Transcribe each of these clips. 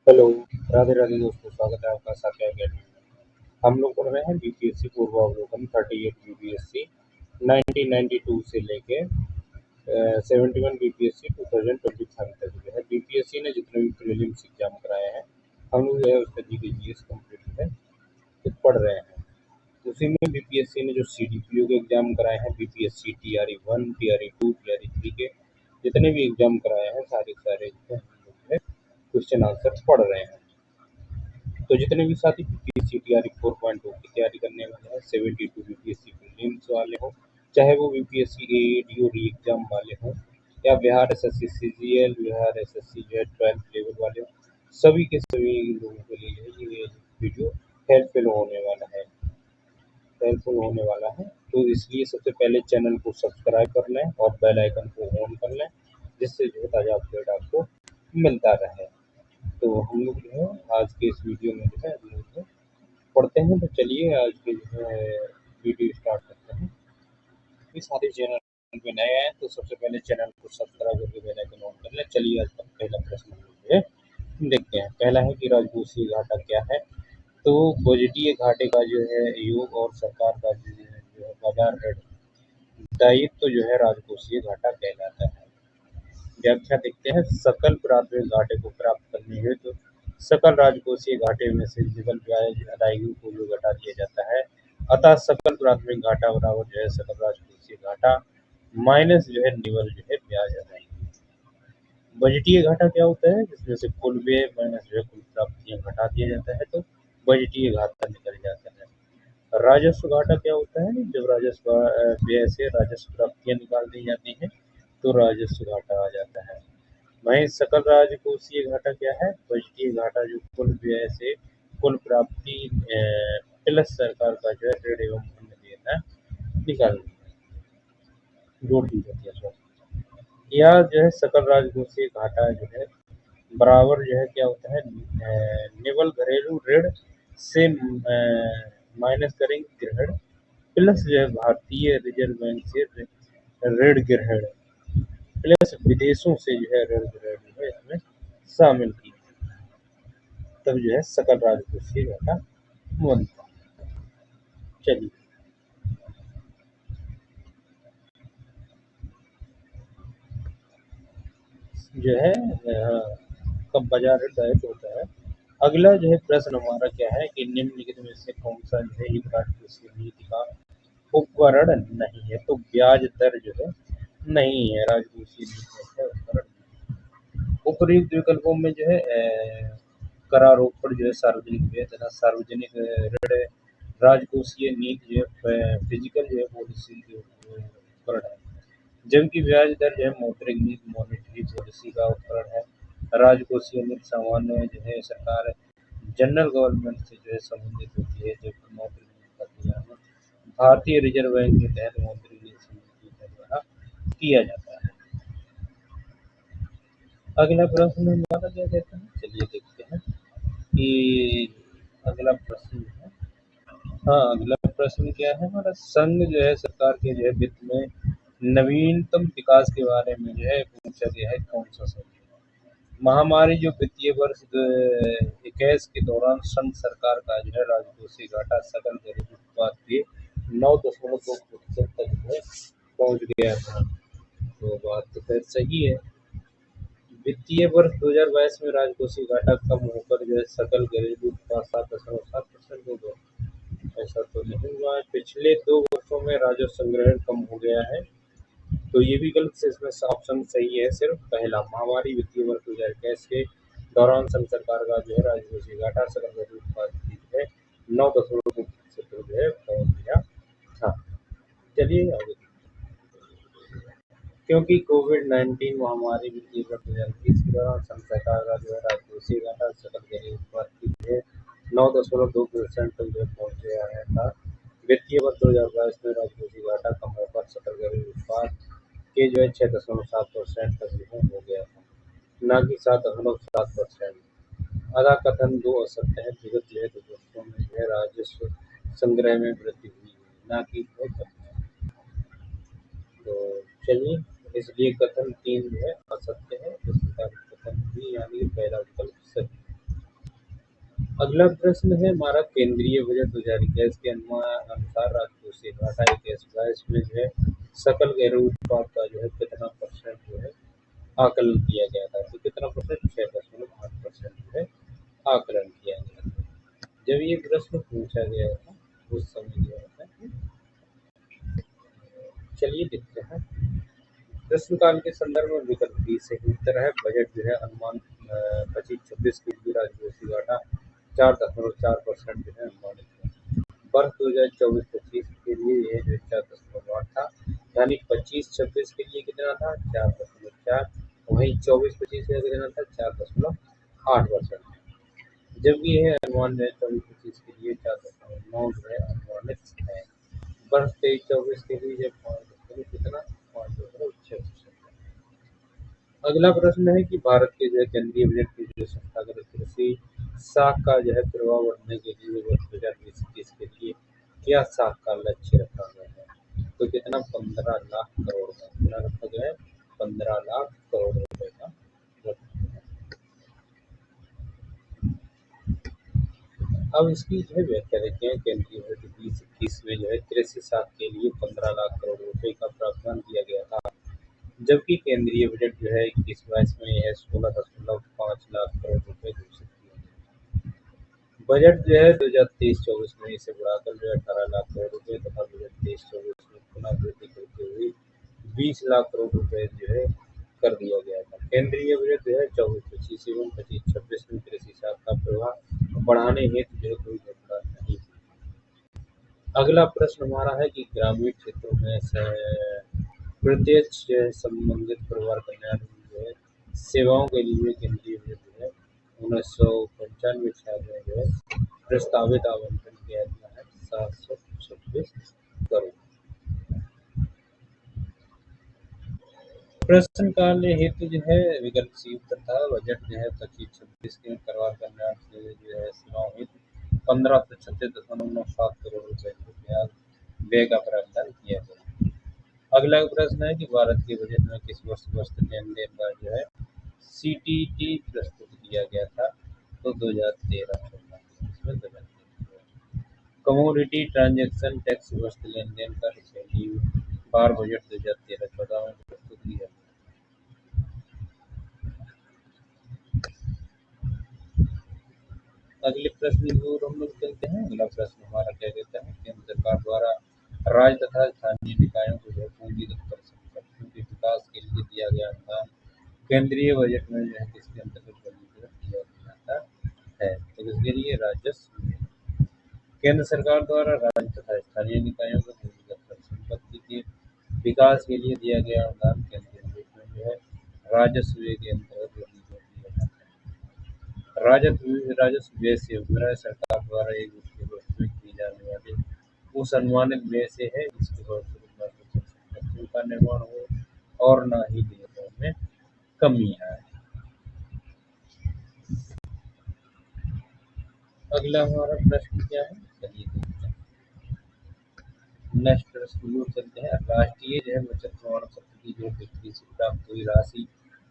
Hello, Radhe Radhe दोस्तों, स्वागत है आपका साथी अकेडमी में। हम लोग पढ़ रहे हैं बीपीएससी पूर्वावलोकन 38 बीपीएससी 1992 से लेके 71 बीपीएससी 2025 तक जो है बीपीएससी ने जितने भी प्रीलिम्स एग्जाम कराए हैं हम लोग जो है उसका जीके कंप्लीट जो है तो पढ़ रहे हैं। उसी में बीपीएससी ने जो सीडीपीओ के एग्जाम कराए हैं, बीपीएससी टीआरई 1, टीआरई 2, टीआरई 3 के जितने भी एग्जाम कराए हैं सारे सारे जो है हम लोग जो है क्वेश्चन आंसर पढ़ रहे हैं। तो जितने भी साथी बीपीएससी टीआरई 4.2 की तैयारी करने वाले हैं, 72 बीपीएससी प्रीलिम्स वाले हो, चाहे वो बीपीएससी एडीओ री एग्जाम वाले हों या Bihar SSC CGL, Bihar SSC जो है 12th लेवल वाले हो, सभी के सभी लोगों के लिए ये वीडियो हेल्पफुल होने वाला है। तो इसलिए सबसे पहले चैनल को सब्सक्राइब कर लें और बेल आइकन को ऑन कर लें, जिससे जो है ताज़ा अपडेट आपको मिलता रहे। तो हम लोग जो है आज के इस वीडियो में जो है हम लोग जो पढ़ते हैं। तो चलिए आज के जो है वीडियो स्टार्ट करते हैं। इस सारे चैनल पे नए हैं तो सबसे पहले चैनल को सब्सक्राइब करके बेल आइकन ऑन कर लें। चलिए आज का पहला प्रश्न हम लोग जो है देखते हैं। पहला है कि राजकोषीय घाटा क्या है। तो बजटीय घाटे का जो है योग और सरकार का जो है बाजार ऋण दायित्व जो है राजकोषीय घाटा कहलाता है। व्याख्या देखते हैं। सकल प्राथमिक घाटे को प्राप्त करने हेतु सकल राजकोषीय घाटे में से निकल ब्याज अदायगी को जो घटा दिया जाता है, अतः सकल प्राथमिक घाटा बराबर जो है सकल राजकोषीय घाटा माइनस जो है निवल जो है ब्याज अदायगी। बजटीय घाटा क्या होता है, जिसमें से कुल व्यय माइनस जो है कुल प्राप्तियां घटा दिया जाता है, तो बजटीय घाटा निकल जाता है। राजस्व घाटा क्या होता है, जब राजस्व व्यय से राजस्व प्राप्तियां निकाल दी जाती हैं तो राजस्व घाटा आ जाता है। वहीं सकल राजकोषीय घाटा क्या है, बजटीय घाटा जो कुल व्यय से कुल प्राप्ति प्लस सरकार का जो है ऋण एवं अन्य देयता निकाल जोड़ दी जाती है। या जो है सकल राजकोषीय घाटा जो है बराबर जो है क्या होता है, निवल घरेलू ऋण से माइनस करेंगे ग्रहण प्लस जो है भारतीय रिजर्व बैंक से ऋण ग्रहण प्लस विदेशों से जो है ऋण ग्रहण जो है इसमें शामिल की, तब जो है सकल राजकोषीय घाटा बनता है। चलिए जो है कब बाजार ऋण दायित्व होता है। अगला जो है प्रश्न हमारा क्या है कि निम्नलिखित में से कौन सा जो है एक राजकोषीय नीति का उपकरण नहीं है। तो ब्याज दर जो है नहीं है राजकोषीय नीति का उपकरण। उपर्युक्त विकल्पों में जो है करारोपण जो है सार्वजनिक व्यय तथा सार्वजनिक ऋण राजकोषीय नीति जो है फिजिकल जो है पॉलिसी के उपकरण है, जबकि ब्याज दर जो है मौद्रिक नीति मॉनेटरी पॉलिसी का उपकरण है। राजकोषीय नीति सामान्य जो है सरकार जनरल गवर्नमेंट से जो है संबंधित होती है, जबकि मौद्रिक नीति का क्रियान्वयन भारतीय रिजर्व बैंक के तहत मौद्रिक नीति समिति के द्वारा किया जाता है। अगला प्रश्न हमारा क्या कहता है, चलिए देखते हैं कि अगला प्रश्न है। हाँ, अगला प्रश्न क्या है हमारा, संघ जो है सरकार के जो है वित्त में नवीनतम विकास के बारे में जो है पूछा गया है, कौन सा संघ। महामारी जो वित्तीय वर्ष 21 के दौरान संघ सरकार का जो है राजकोषीय घाटा सकल घरेलू उत्पाद के 9.2% तक जो है पहुंच गया था। तो बात तो फिर सही है। वित्तीय वर्ष 2022 में राजकोषीय घाटा कम होकर जो है सकल घरेलू उत्पाद 7.7% हो गया। ऐसा तो नहीं हुआ है। पिछले 2 वर्षों में राजस्व संग्रहण कम हो गया है, तो ये भी गलत से इसमें ऑप्शन सही है सिर्फ पहला। महामारी वित्तीय वर्ष 2021 के दौरान संघ सरकार का जो है राजकोषीय घाटा सकल घरेलू उत्पाद की जो है 9.2% जो है पहुंच गया था। चलिए आगे। क्योंकि कोविड-19 महामारी वित्तीय वर्ष 2021 के दौरान संघ सरकार का जो है राजकोषीय घाटा सकल घरेलू उत्पाद की जो है 9.2% तक जो है पहुंच गया है था। वित्तीय वर्ष 2022 में राजकोषीय घाटा कम होकर सकल घरेलू उत्पाद के जो है 6.7% तक जो है हो गया था, न कि 7.7%। आधा कथन दो असत्य है। विगत जो है 2 वर्षों में जो है राजस्व संग्रह में वृद्धि हुई है, न कि जो है कमी। तो चलिए, इसलिए कथन 3 जो है असत्य है, इस प्रकार कथन भी यानी पहला विकल्प सही। अगला प्रश्न है हमारा केंद्रीय बजट 2021 के अनुसार राजकोषीय से घाटा 21-22 में जो है सकल घरेलू उत्पाद का जो है कितना परसेंट जो है आकलन किया गया था। तो कितना परसेंट? 6.8% जो है आकलन किया गया था। जब ये प्रश्न पूछा गया था उस समय जो है, चलिए देखते हैं। प्रश्नकाल के संदर्भ में विकल्प बी सही उत्तर है। बजट जो है अनुमान 25-26 के लिए राजकोषीय घाटा 4.4% जो है अनुमानित है। वर्ष 2024-25 के लिए यह जो 4.8 था, यानी 25-26 के लिए कितना था? 4.4। वहीं 24-25 का कितना था? 4.8%। जबकि यह अनुमान जो है 24-25 के लिए 4.9 जो है अनुमानित है। वर्ष 23-24 के लिए जब 5 कितना 5.6%। अगला प्रश्न है कि भारत के जो है केंद्रीय बजट की जो संस्थागत कृषि साख का जो है प्रभाव बढ़ने के लिए वर्ष 2020-21 के लिए क्या साख का लक्ष्य रखा गया है? तो कितना? 15 लाख करोड़ का। कितना रखा गया है? 15 लाख करोड़ रुपए का। अब इसकी जो है व्याख्या देखते हैं। केंद्रीय बजट 20-21 में जो है कृषि साख के लिए 15 लाख करोड़ रुपए का प्रावधान किया गया था, जबकि केंद्रीय बजट जो है 21-22 में यह 16.5 लाख करोड़ रुपए घोषित किया गया। बजट जो है 2023-24 में इसे बढ़ाकर जो है 18 लाख करोड़ रुपए तथा बजट 23-24 में पुनः वृद्धि करते हुए 20 लाख करोड़ रुपए जो है कर दिया गया था। केंद्रीय बजट जो है 24-25 एवं 25-26 में कृषि साख का प्रवाह बढ़ाने हेतु जो है कोई घोषणा नहीं की। अगला प्रश्न हमारा है कि ग्रामीण क्षेत्रों में प्रत्यक्ष जो है संबंधित परिवार कल्याण जो है सेवाओं के लिए केंद्रीय बजट जो है 1995-96 में जो है प्रस्तावित आवंटन किया गया है 726 करोड़। प्रश्नकाल हेतु जो है विकल्प सी उत्तर था। बजट जो है 25-26 के परिवार कल्याण से जो है सेवाओं हेतु 1536.97 करोड़ रुपए ब्याज व्यय का प्रावधान किया गया। अगला प्रश्न है कि भारत के बजट में किस वर्ष वस्त्र लेन देन का जो है CTT प्रस्तुत किया गया था? तो 2013-14 कमोडिटी ट्रांजैक्शन टैक्स वस्त्र लेन देन का पहली बार बजट 2013-14 में प्रस्तुत किया गया। अगले प्रश्न की ओर हम लोग चलते हैं। अगला प्रश्न हमारा क्या कहता है? केंद्र सरकार द्वारा राज्य तथा स्थानीय निकायों को जो है पूंजीगत परिसंपत्तियों के विकास के लिए दिया गया अनुदान केंद्रीय बजट में जो है किसके अंतर्गत वर्गीकृत किया जाता है? तो इसके लिए राजस्व में केंद्र सरकार द्वारा राज्य तथा स्थानीय निकायों को पूंजीगत परिसंपत्ति के विकास के लिए दिया गया अनुदान केंद्रीय बजट में जो है राजस्व के अंतर्गत वर्गीकृत किया जाता है। राजस्व व्यय से उपग्रह सरकार द्वारा एक वित्तीय वर्ष में की जाने वाली उस अनुमानित व्यय से है जिसके फलस्वरूप न तो संपत्तियों का निर्माण हो और न ही देयताओं में कमी आए। अगला हमारा प्रश्न क्या है? चलिए देखते हैं। नेक्स्ट प्रश्न की ओर चलते हैं। राष्ट्रीय जो है बचत प्रमाण पत्र की जो बिक्री से प्राप्त हुई राशि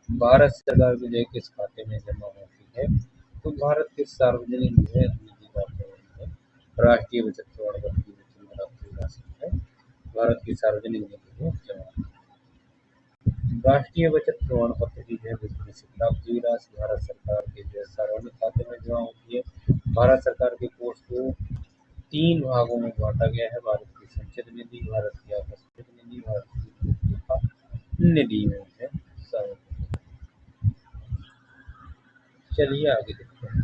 भारत सरकार के जो है किस खाते में जमा होती है? तो भारत के सार्वजनिक जो है निधि खाते में राष्ट्रीय बचत प्रमाण पत्र की बिक्री प्राप्त हुई राशि है भारत की सार्वजनिक निधि में जमा। राष्ट्रीय बचत प्रमाण पत्र की जो है बिक्री से प्राप्त हुई राशि भारत सरकार के जो है सार्वजनिक खाते में जमा होती है। भारत सरकार के कोष को 3 भागों में बांटा गया है। भारत की संचित निधि, भारत की आकस्मिक निधि, भारत की निधि में है सब। चलिए आगे देखते हैं।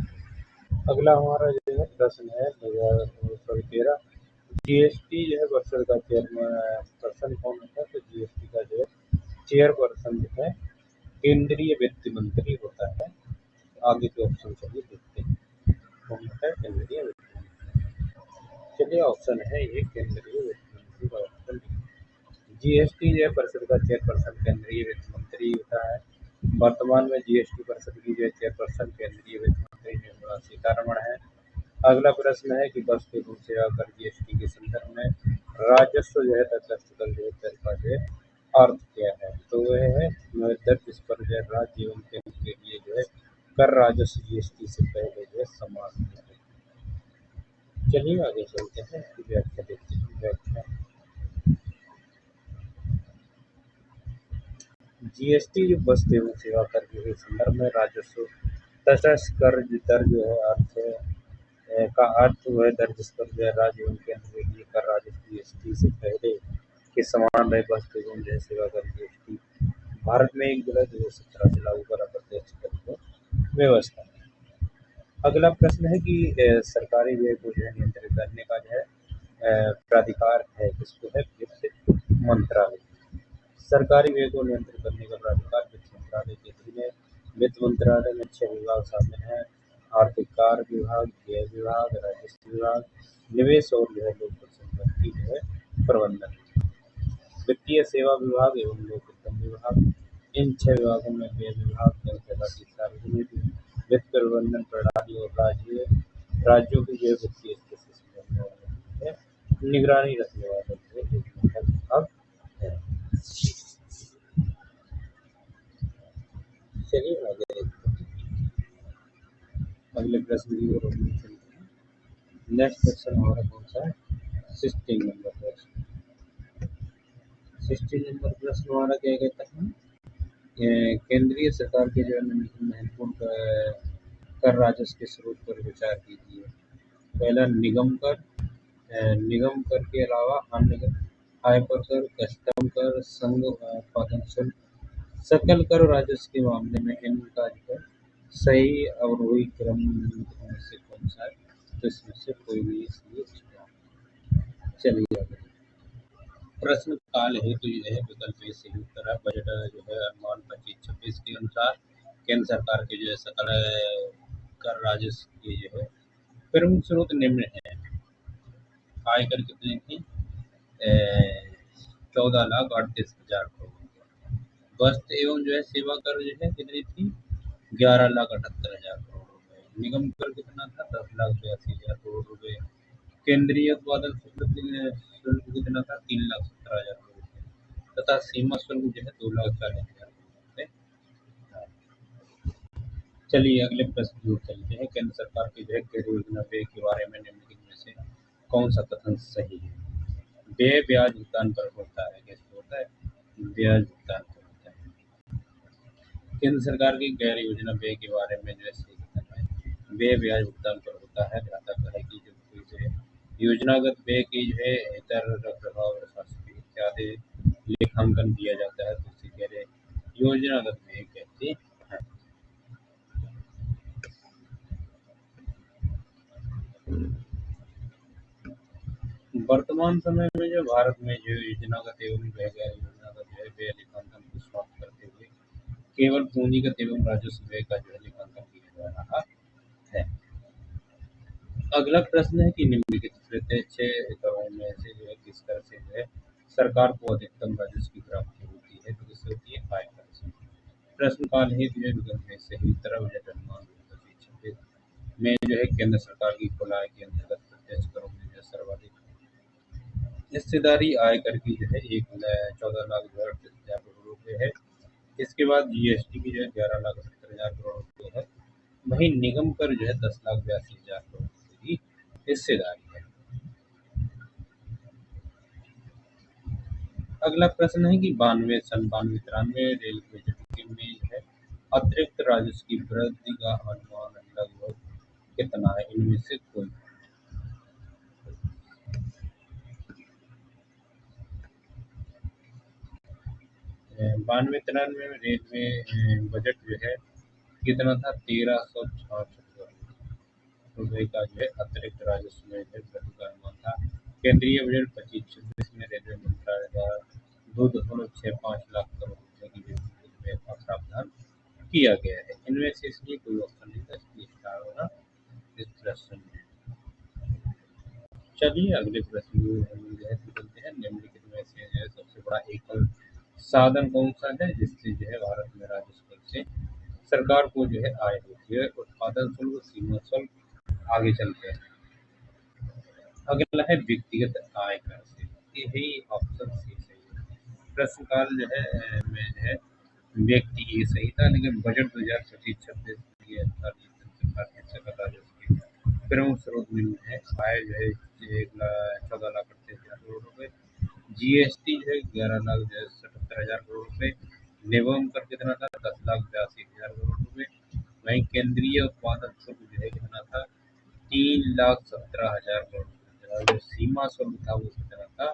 अगला हमारा जो है प्रश्न है 2013 GST जो है परिषद का चेयरपर्सन कौन होता है? तो GST का जो है चेयरपर्सन जो है केंद्रीय वित्त मंत्री होता है। आगे के ऑप्शन चलिए देखते हैं कौन होता है केंद्रीय वित्त मंत्री। चलिए ऑप्शन है ये केंद्रीय वित्त मंत्री का ऑप्शन। GST जो है परिषद का चेयरपर्सन केंद्रीय वित्त मंत्री होता है। वर्तमान में GST परिषद की जो चेयरपर्सन केंद्रीय वित्त मंत्री निर्मला सीतारमण है। अगला प्रश्न है कि वस्तु एवं सेवा कर GST के संदर्भ में राजस्व जो है तटस्थ कर जो है का जो है अर्थ क्या है? तो वह है दर जिस पर जो है राज्य एवं केंद्र के लिए जो है कर राजस्व GST से पहले जो है समान है। चलिए आगे चलते हैं, इसकी व्याख्या देखते हैं। व्याख्या जीएसटी जो वस्तु एवं सेवा कर के संदर्भ में राजस्व तथा कर दर जो है का अर्थ वह दर जिस पर जो है राज्य एवं केंद्र के लिए कर राजस्व जीएसटी से पहले के समान रहे वस्तु एवं जो है सेवा कर जीएसटी भारत में 1 जुलाई 2017 से लागू करा प्रत्यक्ष कर को व्यवस्था। अगला प्रश्न है कि सरकारी व्यय को जो है नियंत्रित करने का जो है प्राधिकार है किसको है? वित्त मंत्रालय। सरकारी व्यय को नियंत्रित करने का प्राधिकार वित्त मंत्रालय के अधीन है। वित्त मंत्रालय में 6 विभाग शामिल हैं: आर्थिक कार्य विभाग, व्यय विभाग, राजस्व विभाग, निवेश और जो है लोक संपत्ति जो है प्रबंधन, वित्तीय सेवा विभाग एवं लोक उत्पन्न विभाग। इन 6 विभागों में व्यय विभाग केंद्र सरकार की सार्वजनिक वित्त प्रबंधन प्रणाली और राज्यों की जो है वित्तीय स्थिति से संबंधित है निगरानी रखने वाला जो है एक मुख्य विभाग है। चलिए आगे देखते हैं। अगले प्रश्न की ओर हम चलते हैं। नेक्स्ट क्वेश्चन हमारा कौन सा है? 16 नंबर प्रश्न। 16 नंबर प्रश्न हमारा क्या कहता है? केंद्रीय सरकार के जो है महत्वपूर्ण कर राजस्व के स्रोत पर विचार कीजिए। पहला निगम कर, निगम कर के अलावा अन्य आयकर कर, कस्टम कर, संघ उत्पादन शुल्क, सकल कर राजस्व के मामले में इनका जो है सही अवरोही क्रम में से कौन सा है? तो इसमें से कोई भी इसलिए चलिए आगे। प्रश्न काल हेतु जो है विकल्प ए सही उत्तर है। बजट जो है अनुमान 25-26 के अनुसार केंद्र सरकार के जो है सकल कर राजस्व के जो है प्रमुख स्रोत निम्न है। आयकर कितनी थी? 14,38,000 करोड़। वस्तु एवं जो है सेवा कर जो है कितनी थी? 11,78,000 करोड़ रुपए। निगम कर कितना था? 10,82,000 करोड़ रुपए। केंद्रीय उत्पादन शुल्क कितना था? 3,17,000 करोड़ रुपए तथा सीमा शुल्क जो है 2,40,000 करोड़ रुपए। चलिए अगले प्रश्न की ओर चलते हैं। केंद्र सरकार की जो है कर योजना व्यय के बारे में निम्नलिखित में से कौन सा कथन सही है? व्यय ब्याज भुगतान पर होता है। कैसे होता है? ब्याज भुगतान पर होता है। केंद्र सरकार की गैर योजना व्यय के बारे में जो है सही कथन है व्यय ब्याज भुगतान पर होता है। जहाँ तक है कि जब कोई जो है योजनागत व्यय की जो है इतर रखरखाव शासकीय इत्यादि लेखांकन दिया जाता है तो उसे कह रहे योजनागत व्यय कहते हैं। वर्तमान समय में जो भारत में जो योजनागत एवं गैर योजनागत जो है व्यय लेखांकन को समाप्त करते हुए केवल पूंजीगत एवं राजस्व व्यय का जो है लेखांकन किया जा रहा है। अगला प्रश्न है कि निम्नलिखित प्रत्यक्ष करों में से जो है किस तरह से जो है सरकार को अधिकतम राजस्व की प्राप्ति होती है? तो किससे होती है? आयकर से। प्रश्न काल है जो है विकल्प में सही उत्तर बजट अनुमान 2026 में जो है केंद्र सरकार की कुल आय के अंतर्गत प्रत्यक्ष करों में जो है सर्वाधिक हिस्सेदारी आयकर की जो है 14,38,000 करोड़ रुपए है। इसके बाद जीएसटी की जो है 11,70,000 करोड़ रुपए है। वहीं निगम कर जो है 10,82,000 करोड़ रुपए की हिस्सेदारी है। अगला प्रश्न है कि 92, 97, 93 रेल बजट में जो है अतिरिक्त राजस्व की वृद्धि का अनुमान लगभग कितना है? इनमें से कोई 92, 93 में रेलवे बजट जो है कितना था? 1,366 रुपए का जो है अतिरिक्त राजस्व में जो है वृद्धि का अनुमान था। केंद्रीय बजट 25-26 में रेलवे मंत्रालय द्वारा 2.65 लाख करोड़ रुपए की व्यय का प्रावधान किया गया है। इनमें से इसलिए कोई ऑप्शन नहीं था, इसलिए स्टार होगा इस प्रश्न में। चलिए अगले प्रश्न को हम जो है निकलते हैं। निम्नलिखित में से जो है सबसे बड़ा एकल साधन कौन सा है जिससे जो है भारत में राजस्व से सरकार को जो है आय होती है? उत्पादन शुल्क, सीमा शुल्क। आगे चलते हैं। अगला है व्यक्तिगत आय कर से। यही ऑप्शन सी सही है। प्रश्न काल जो है में जो है व्यक्ति ये सही था, लेकिन बजट 2025-26 के अनुसार सरकार के सकल राजस्व की प्रमुख स्रोत निम्न है। आय जो है 14,38,000 करोड़ रुपए, जीएसटी जो है 11,77,000 करोड़ रुपए, निगम कर कितना था 10,82,000 करोड़ रुपए, वहीं केंद्रीय उत्पादन शुल्क जो है कितना था 3,17,000 करोड़ रुपए, और जो सीमा शुल्क था वो कितना था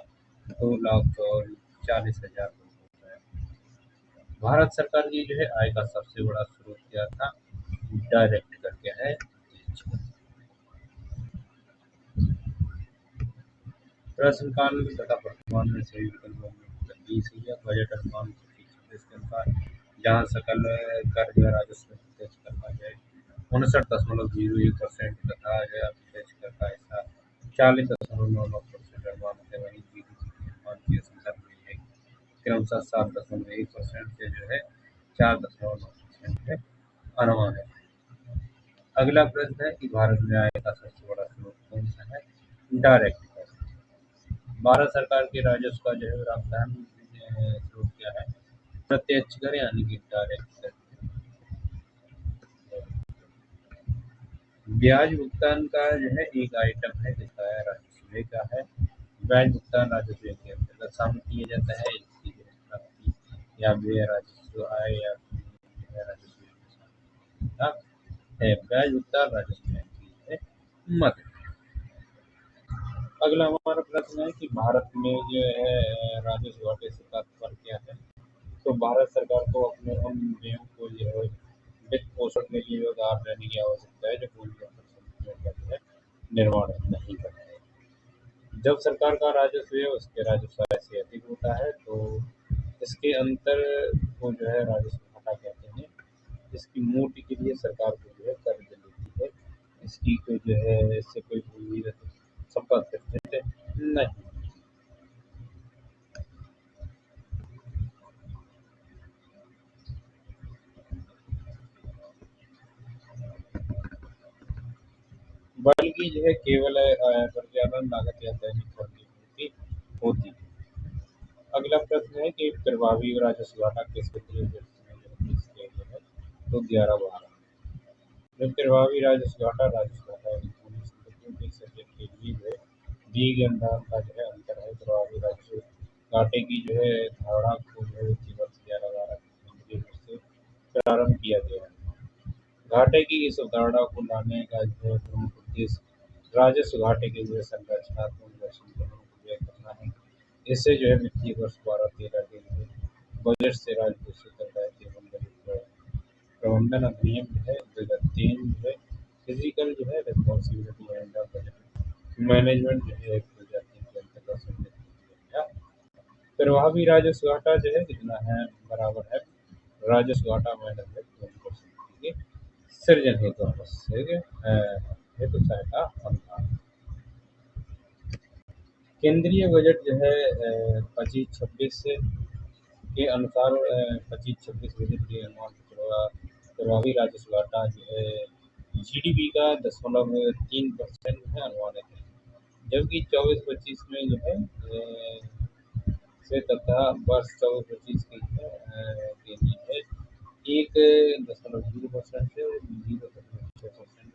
2,40,000 करोड़ रुपए। भारत सरकार की जो है आय का सबसे बड़ा स्रोत क्या था, डायरेक्ट कर क्या है। प्रश्नकाल तथा वर्तमान में सभी विकल्पों में तब्दीली हुई है। बजट अनुमान 26 के अनुसार जहाँ सकल कर जो है राजस्व प्रत्यक्ष कर का जो है 59.01% तथा जो है अप्रत्यक्ष कर का हिस्सा 40.99% अनुमानित है। वहीं जीडीपी के अनुमान के संदर्भ में है क्रमशः 7.1% से जो है 4.9% है अनुमानित है। अगला प्रश्न है कि भारत में आय का सबसे बड़ा स्रोत कौन सा है, डायरेक्ट कर। भारत सरकार के राजस्व का जो है प्रावधान स्रोत क्या है, प्रत्यक्ष कर यानी कि डायरेक्ट कर। ब्याज भुगतान का जो है एक आइटम है जिसका है राजस्व क्या है, ब्याज भुगतान राजस्व के अंतर्गत शामिल किया जाता है। इसकी जो है प्राप्ति या व्यय राजस्व आय या व्यय राजस्व के साथ है। ब्याज भुगतान राजस्व की है मत। अगला हमारा प्रश्न है कि भारत में जो है राजस्व घाटे से तात्पर्य क्या है। तो भारत सरकार को अपने उन व्ययों को जो है वित्त पोषण के लिए उधार लेने की आवश्यकता है जो पूंजी का जो है निर्माण नहीं करते हैं। जब सरकार का राजस्व है उसके राजस्व आय से अधिक होता है तो इसके अंतर को जो है राजस्व घाटा कहते हैं। इसकी मूर्ति के लिए सरकार को जो है कर्ज लेती है। इसकी कोई जो है इससे कोई पूंजी संपत्ति नहीं। बल्कि जो है केवल परिचालन लागत या दैनिक प्रतिपूर्ति होती है। अगला प्रश्न है कि प्रभावी राजस्व घाटा किस वित्तीय वर्ष में जो है किया गया है। तो 11-12 जो प्रभावी राजस्व घाटा पूरी संपत्तियों के सब्जेक्ट के लिए जो है दिए गए अनुदान का जो है अंतर है। प्रभावी राजस्व घाटे की जो है धारणा को जो है वित्तीय वर्ष 11-12 केंद्रीय बजट से प्रारंभ किया गया है। घाटे की इस अवधारणा को लाने का जो है प्रमुख उद्देश्य राजस्व घाटे के लिए संरचनात्मक दृष्टिकोणों को व्यक्त करना है। इससे जो है वित्तीय वर्ष 12-13 के लिए बजट से राजकोषीय कर दायित्व एवं बजट प्रबंधन अधिनियम जो है 2003 जो है फिजिकल जो है रिस्पॉन्सिबिलिटी एंड बजट मैनेजमेंट जो है 2003 के अंतर्गत सम्मिलित किया गया। प्रभावी राजस्व घाटा जो है कितना है, बराबर है राजस्व घाटा माइनस 20% के सृजन हेतु आवश्यक हेतु सहायता अनुदान। केंद्रीय बजट जो है 25-26 के अनुसार 25-26 बजट के अनुमान प्रभावी राजस्व घाटा जो है जीडीपी का 0.3% है अनुमानित है। जबकि 24-25 में जो है से तथा वर्ष 24-25 के लिए है 1.0% से 0.6%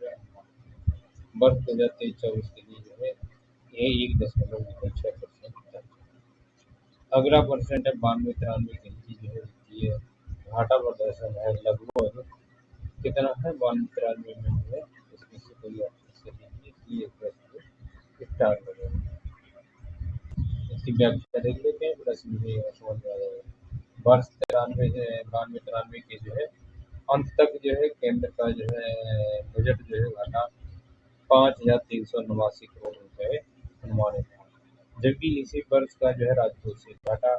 वर्ष 2023-24 के लिए जो है ये 1.06%। अगला परसेंट है 92-93 के लिए जो है वित्तीय घाटा प्रदर्शन है लगभग कितना है 92-93 में जो है इसमें से कोई ऑप्शन नहीं है, इसलिए स्टार करेंगे। इसकी व्याख्या देख लेते हैं, प्रश्न में समझ में आ जाएगा। वर्ष 92-93 के जो है अंत तक जो है केंद्र का जो है बजट जो है घाटा 5,389 करोड़ रुपए अनुमानित है। जबकि इसी वर्ष का जो है राजकोषीय घाटा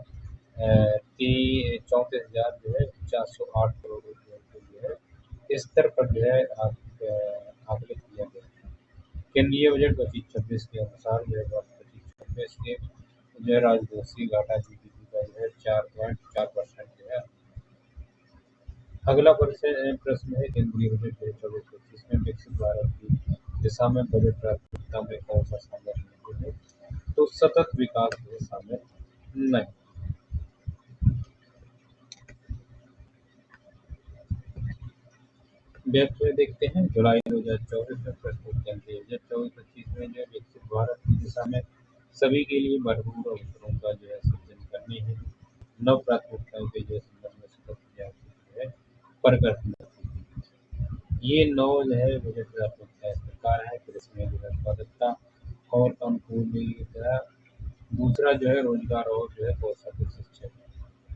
34,000 जो है 408 करोड़ रुपए के जो है स्तर पर जो है आकलित किया गया है। केंद्रीय बजट 25-26 के अनुसार जो है वर्ष 25-26 के जो है राजकोषीय घाटा जीडीपी का जो है 4.4% जो है। अगला प्रश्न है केंद्रीय बजट 24-25 में विकसित भारत की दिशा में बजट प्राथमिकता में कौन सा शामिल नहीं है। तो सतत विकास में शामिल नहीं। व्याख्या देखते हैं। जुलाई 2024 में प्रस्तुत केंद्रीय बजट 24-25 में जो है विकसित भारत की दिशा में सभी के लिए भरपूर अवसरों का जो है सृजन करने हेतु नव प्राथमिकताओं के जो है संदर्भ में सतत प्रयास जो है प्रकट करती है। ये नौ जो है बजट प्राथमिकता इस प्रकार है। कृषि में जो है उत्पादकता और अनुकूलियता, दूसरा जो है रोजगार और जो है कौशल शिक्षा,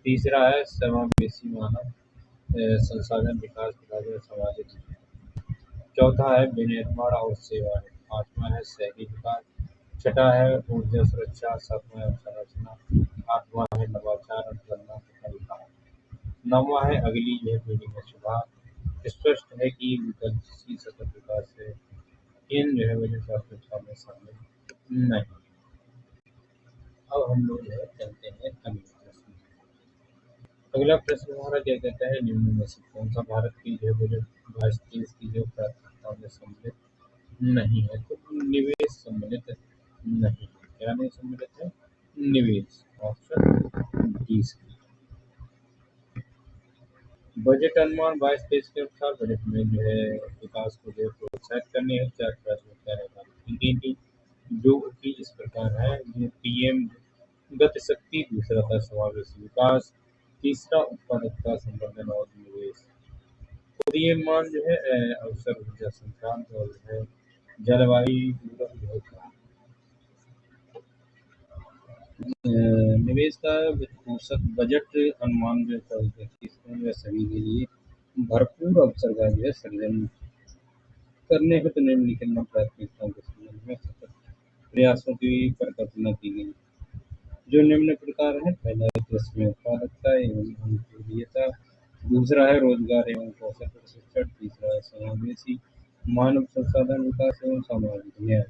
तीसरा है समावेशी मानव संसाधन विकास तथा जो है सामाजिक न्याय, चौथा है विनिर्माण और सेवाएं, पांचवा है शहरी विकास, छठा है ऊर्जा सुरक्षा, सातवां है अवसंरचना, आठवां है नवाचार और गन्ना तथा विकास, नौवां है अगली जो है पीढ़ी में सुधार। स्पष्ट है कि विकसित सतत विकास से इन जो है बजट प्राथमिकताओं में शामिल नहीं। अब हम लोग जो है चलते हैं अगले प्रश्न। अगला प्रश्न हमारा क्या कहता है, निम्न में से कौन सा भारत की जो बजट 22-23 की जो प्राथमिकताओं में सम्मिलित नहीं है? तो निवेश सम्मिलित नहीं है। क्या नहीं सम्मिलित है? निवेश। ऑप्शन डी सही। बजट अनुमान 22-23 के अनुसार बजट में जो है विकास को जो है प्रोत्साहित करने हेतु चार प्राथमिकताएं निर्धारित की गई थी, जो कि इस प्रकार है। ये पीएम गति शक्ति, दूसरा था समावेशी विकास, तीसरा उत्पादकता संवर्धन और निवेश, उदीयमान जो है अवसर ऊर्जा संक्रांत और जो है जलवायु पूरक जो है निवेश का औसत बजट अनुमान जो है इसमें जो है सभी के लिए भरपूर अवसर का जो है सृजन करने हेतु निम्नलिखित प्राथमिकताओं के संबंध में सतत प्रयासों की परिकल्पना की गई, जो निम्न प्रकार है। पहला है कृषि में उत्पादकता एवं अनुकूलियता, दूसरा है रोजगार एवं कौशल प्रशिक्षण, तीसरा है समावेशी मानव संसाधन विकास एवं सामाजिक न्याय,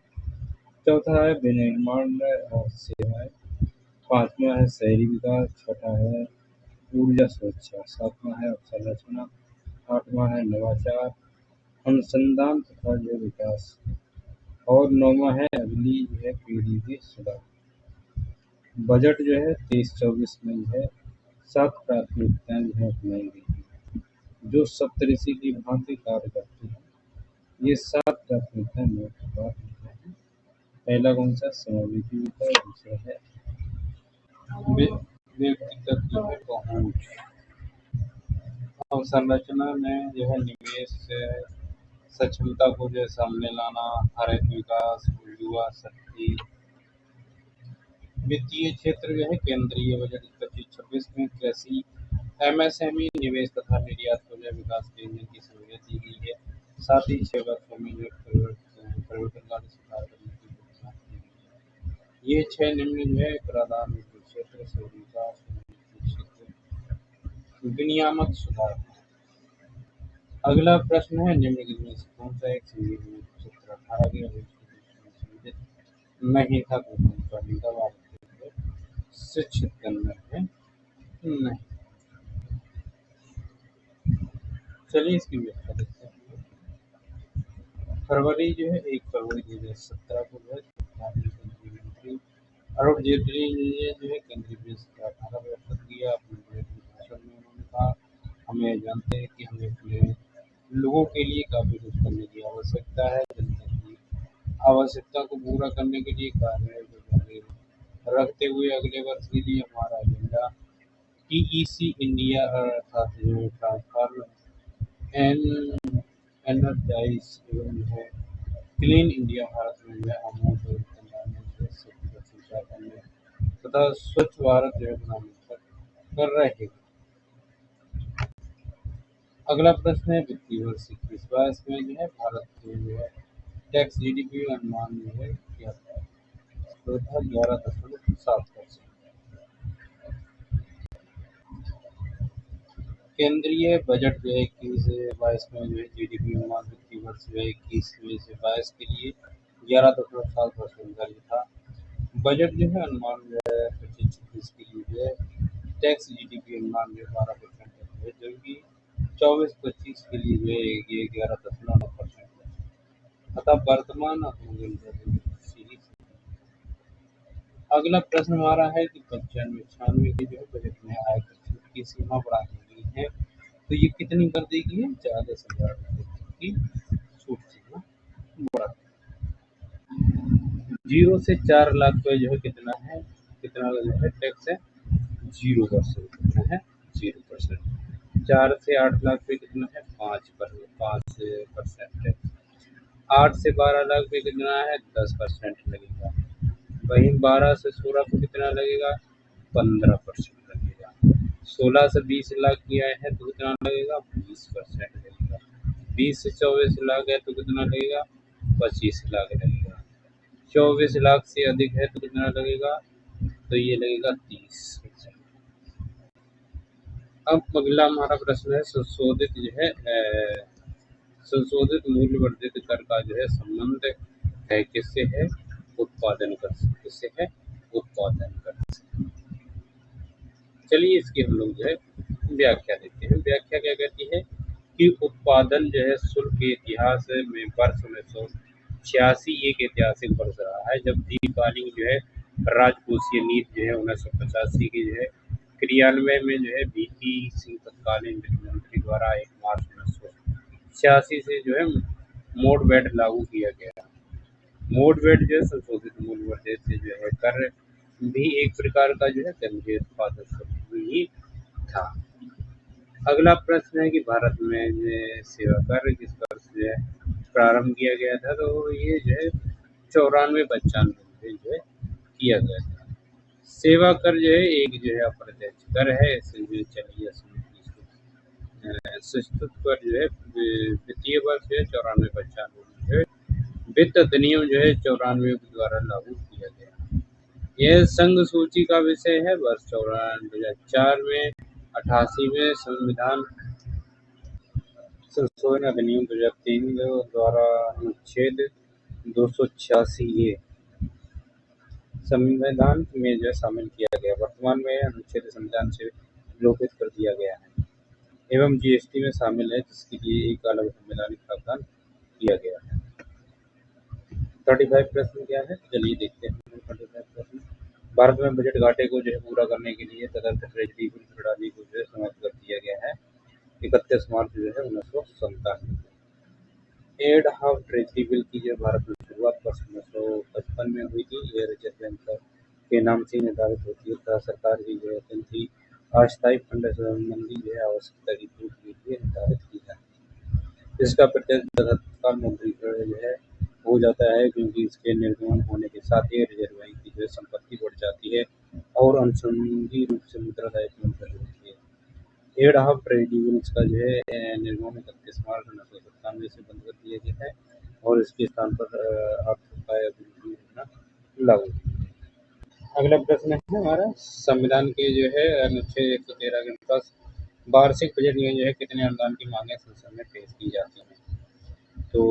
चौथा है विनिर्माण और सेवाएं, पांचवा है शहरी विकास, छठा है ऊर्जा सुरक्षा, सातवां है अवसंरचना, आठवां है नवाचार अनुसंधान तथा जो विकास, और नौवां है अगली जो है पीढ़ी के सुधार। बजट जो है 23-24 में जो है 7 प्राथमिकताएं जो है अपनाई गई हैं, जो सप्तऋषि की भांति कार्य करती है। ये 7 प्राथमिकताएं निम्न प्रकार हैं। पहला कौन सा? समावेशी विकास, दूसरा है व्यक्तिगत जो है पहुंच, अवसंरचना में जो है निवेश से सक्षमता को जो है सामने लाना, हरित विकास, युवा शक्ति, वित्तीय क्षेत्र जो है केंद्रीय बजट 25-26 में कृषि, एमएसएमई, निवेश तथा निर्यात को जो है विकास केंद्र की सहूलियत दी गई है। साथ ही 6 वर्षों में जो परिवर्तनकारी सुधार करने की घोषणा की गई है। ये 6 निम्न जो है प्रधान क्षेत्र से विकास क्षेत्र विनियामक सुधार। अगला प्रश्न है, निम्नलिखित में से कौन सा एक क्षेत्र 18 के संबंधित नहीं था? शिक्षित करना है नहीं। चलिए इसकी व्याख्या देखते हैं। फरवरी जो है 1 फरवरी 2017 को जो है केंद्रीय मंत्री अरुण जेटली ने जो है केंद्रीय बजट का 18 प्रस्तुत किया। अपने बजट के भाषण में उन्होंने कहा, हमें जानते हैं कि हमें अपने लोगों के लिए काफी कुछ करने की आवश्यकता है। जनता की आवश्यकता को पूरा करने के लिए कार्य जारी रखते हुए अगले वर्ष के लिए हमारा एजेंडा टीईसी इंडिया अर्थात जो ट्रांसफॉर्म एंड एनर्जाइज एवं जो है क्लीन इंडिया भारत में जो है अमूल परिवर्तन लाने जो है शक्ति का संचार करने तथा स्वच्छ भारत जो है बनाने कर रहे हैं। अगला प्रश्न है, वित्तीय वर्ष 21-22 में जो है भारत के जो है टैक्स जीडीपी अनुमान जो है क्या था? तो था 11.7%। केंद्रीय बजट जो है 21-22 में जो है जीडीपी अनुमान वित्तीय वर्ष जो है 21-22 के लिए 11.7% निर्धारित था। बजट जो है अनुमान जो है 25-26 के लिए जो है टैक्स जीडीपी अनुमान जो है 12% है, जबकि 24-25 के लिए जो है ये 11.9% है। अतः वर्तमान अगला प्रश्न हमारा है कि 95-96 के जो है बजट में आयकर छूट की सीमा बढ़ा दी गई है, तो ये कितनी कर दी गई है? 40,000 की छूट सीमा बढ़ा। 0 से 4 लाख पे जो है कितना है, कितना जो है टैक्स है 0%, कितना है 0%। 4 से 8 लाख पे कितना है 5% टैक्स। 8 से 12 लाख पे कितना है 10% लगेगा। वहीं 12 से 16 पे कितना लगेगा 15% लगेगा। 16 से 20 लाख की आय है तो कितना लगेगा 20% लगेगा। 20 से 24 लाख है तो कितना लगेगा 25 लाख लगेगा। 24 लाख से अधिक है तो कितना लगेगा, तो ये लगेगा 30%। अब अगला हमारा प्रश्न है संशोधित जो है संशोधित मूल्य वर्धित कर का जो है संबंध है किससे है, उत्पादन कर से। किससे है, उत्पादन कर से। चलिए इसकी हम लोग जो है व्याख्या देते हैं। व्याख्या क्या कहती है कि उत्पादन जो है शुल्क के इतिहास में वर्ष 1986 एक ऐतिहासिक वर्ष रहा है, जब दीर्घकालीन जो है राजकोषीय नीति जो है 1985 की जो है क्रियान्वयन में जो है वीपी सिंह तत्कालीन वित्त मंत्री द्वारा 1 मार्च 1986 से जो है मोड वेट लागू किया गया। मोड वेट जो है संशोधित मूल्य वर्धित से जो है कर भी एक प्रकार का जो है केंद्रीय उत्पादन शुल्क ही था। अगला प्रश्न है कि भारत में जो है सेवा कर किस वर्ष जो है प्रारंभ किया गया था, तो ये जो है 94-95 में जो है किया गया था। सेवा कर जो है एक जो है अप्रत्यक्ष कर है, इसे जो चलिए सुस्तुत कर जो है वित्तीय वर्ष जो है 94-95 में जो है वित्त अधिनियम जो है 94 के द्वारा लागू किया गया। यह संघ सूची का विषय है। वर्ष 2004 में 88 में संविधान संशोधन अधिनियम 2003 द्वारा अनुच्छेद 286 ए संविधान में जो शामिल किया गया। वर्तमान में अनुच्छेद संविधान से विलोपित कर दिया गया है एवं जीएसटी में शामिल है, जिसके लिए एक अलग संवैधानिक प्रावधान किया गया है। 35 प्रश्न क्या है, चलिए देखते हैं। 35 प्रश्न, भारत में बजट घाटे को जो है पूरा करने के लिए तदर्थ ट्रेजरी बिल प्रणाली को जो है समाप्त कर दिया गया है 31 मार्च जो है 1997। एड हाफ ट्रेजरी बिल की जो भारत में शुरुआत वर्ष 1955 में हुई थी। यह रिजर्व बैंक के नाम से निर्धारित होती है तथा सरकार की जो है अत्यंत ही अस्थायी फंड संबंधी जो है आवश्यकता की पूर्ति के लिए निर्धारित की जाती है। इसका प्रत्यक्ष तथा तत्काल मुद्रीकरण जो है हो जाता है, क्योंकि इसके निर्गमन होने के साथ ही रिजर्व बैंक की जो है संपत्ति बढ़ जाती है और अनुषंगी रूप से मुद्रा दायित्व बढ़ होती है। एड हाफ ट्रेजरी बिल्स का जो है निर्गमन 31 मार्च 1997 से बंद कर दिया गया है और इसके स्थान पर अर्थव्यवस्था योजना लागू। अगला प्रश्न है हमारा, संविधान के जो है अनुच्छेद 113 के अनुसार वार्षिक बजट में जो है कितने अनुदान की मांगे संसद में पेश की जाती हैं, तो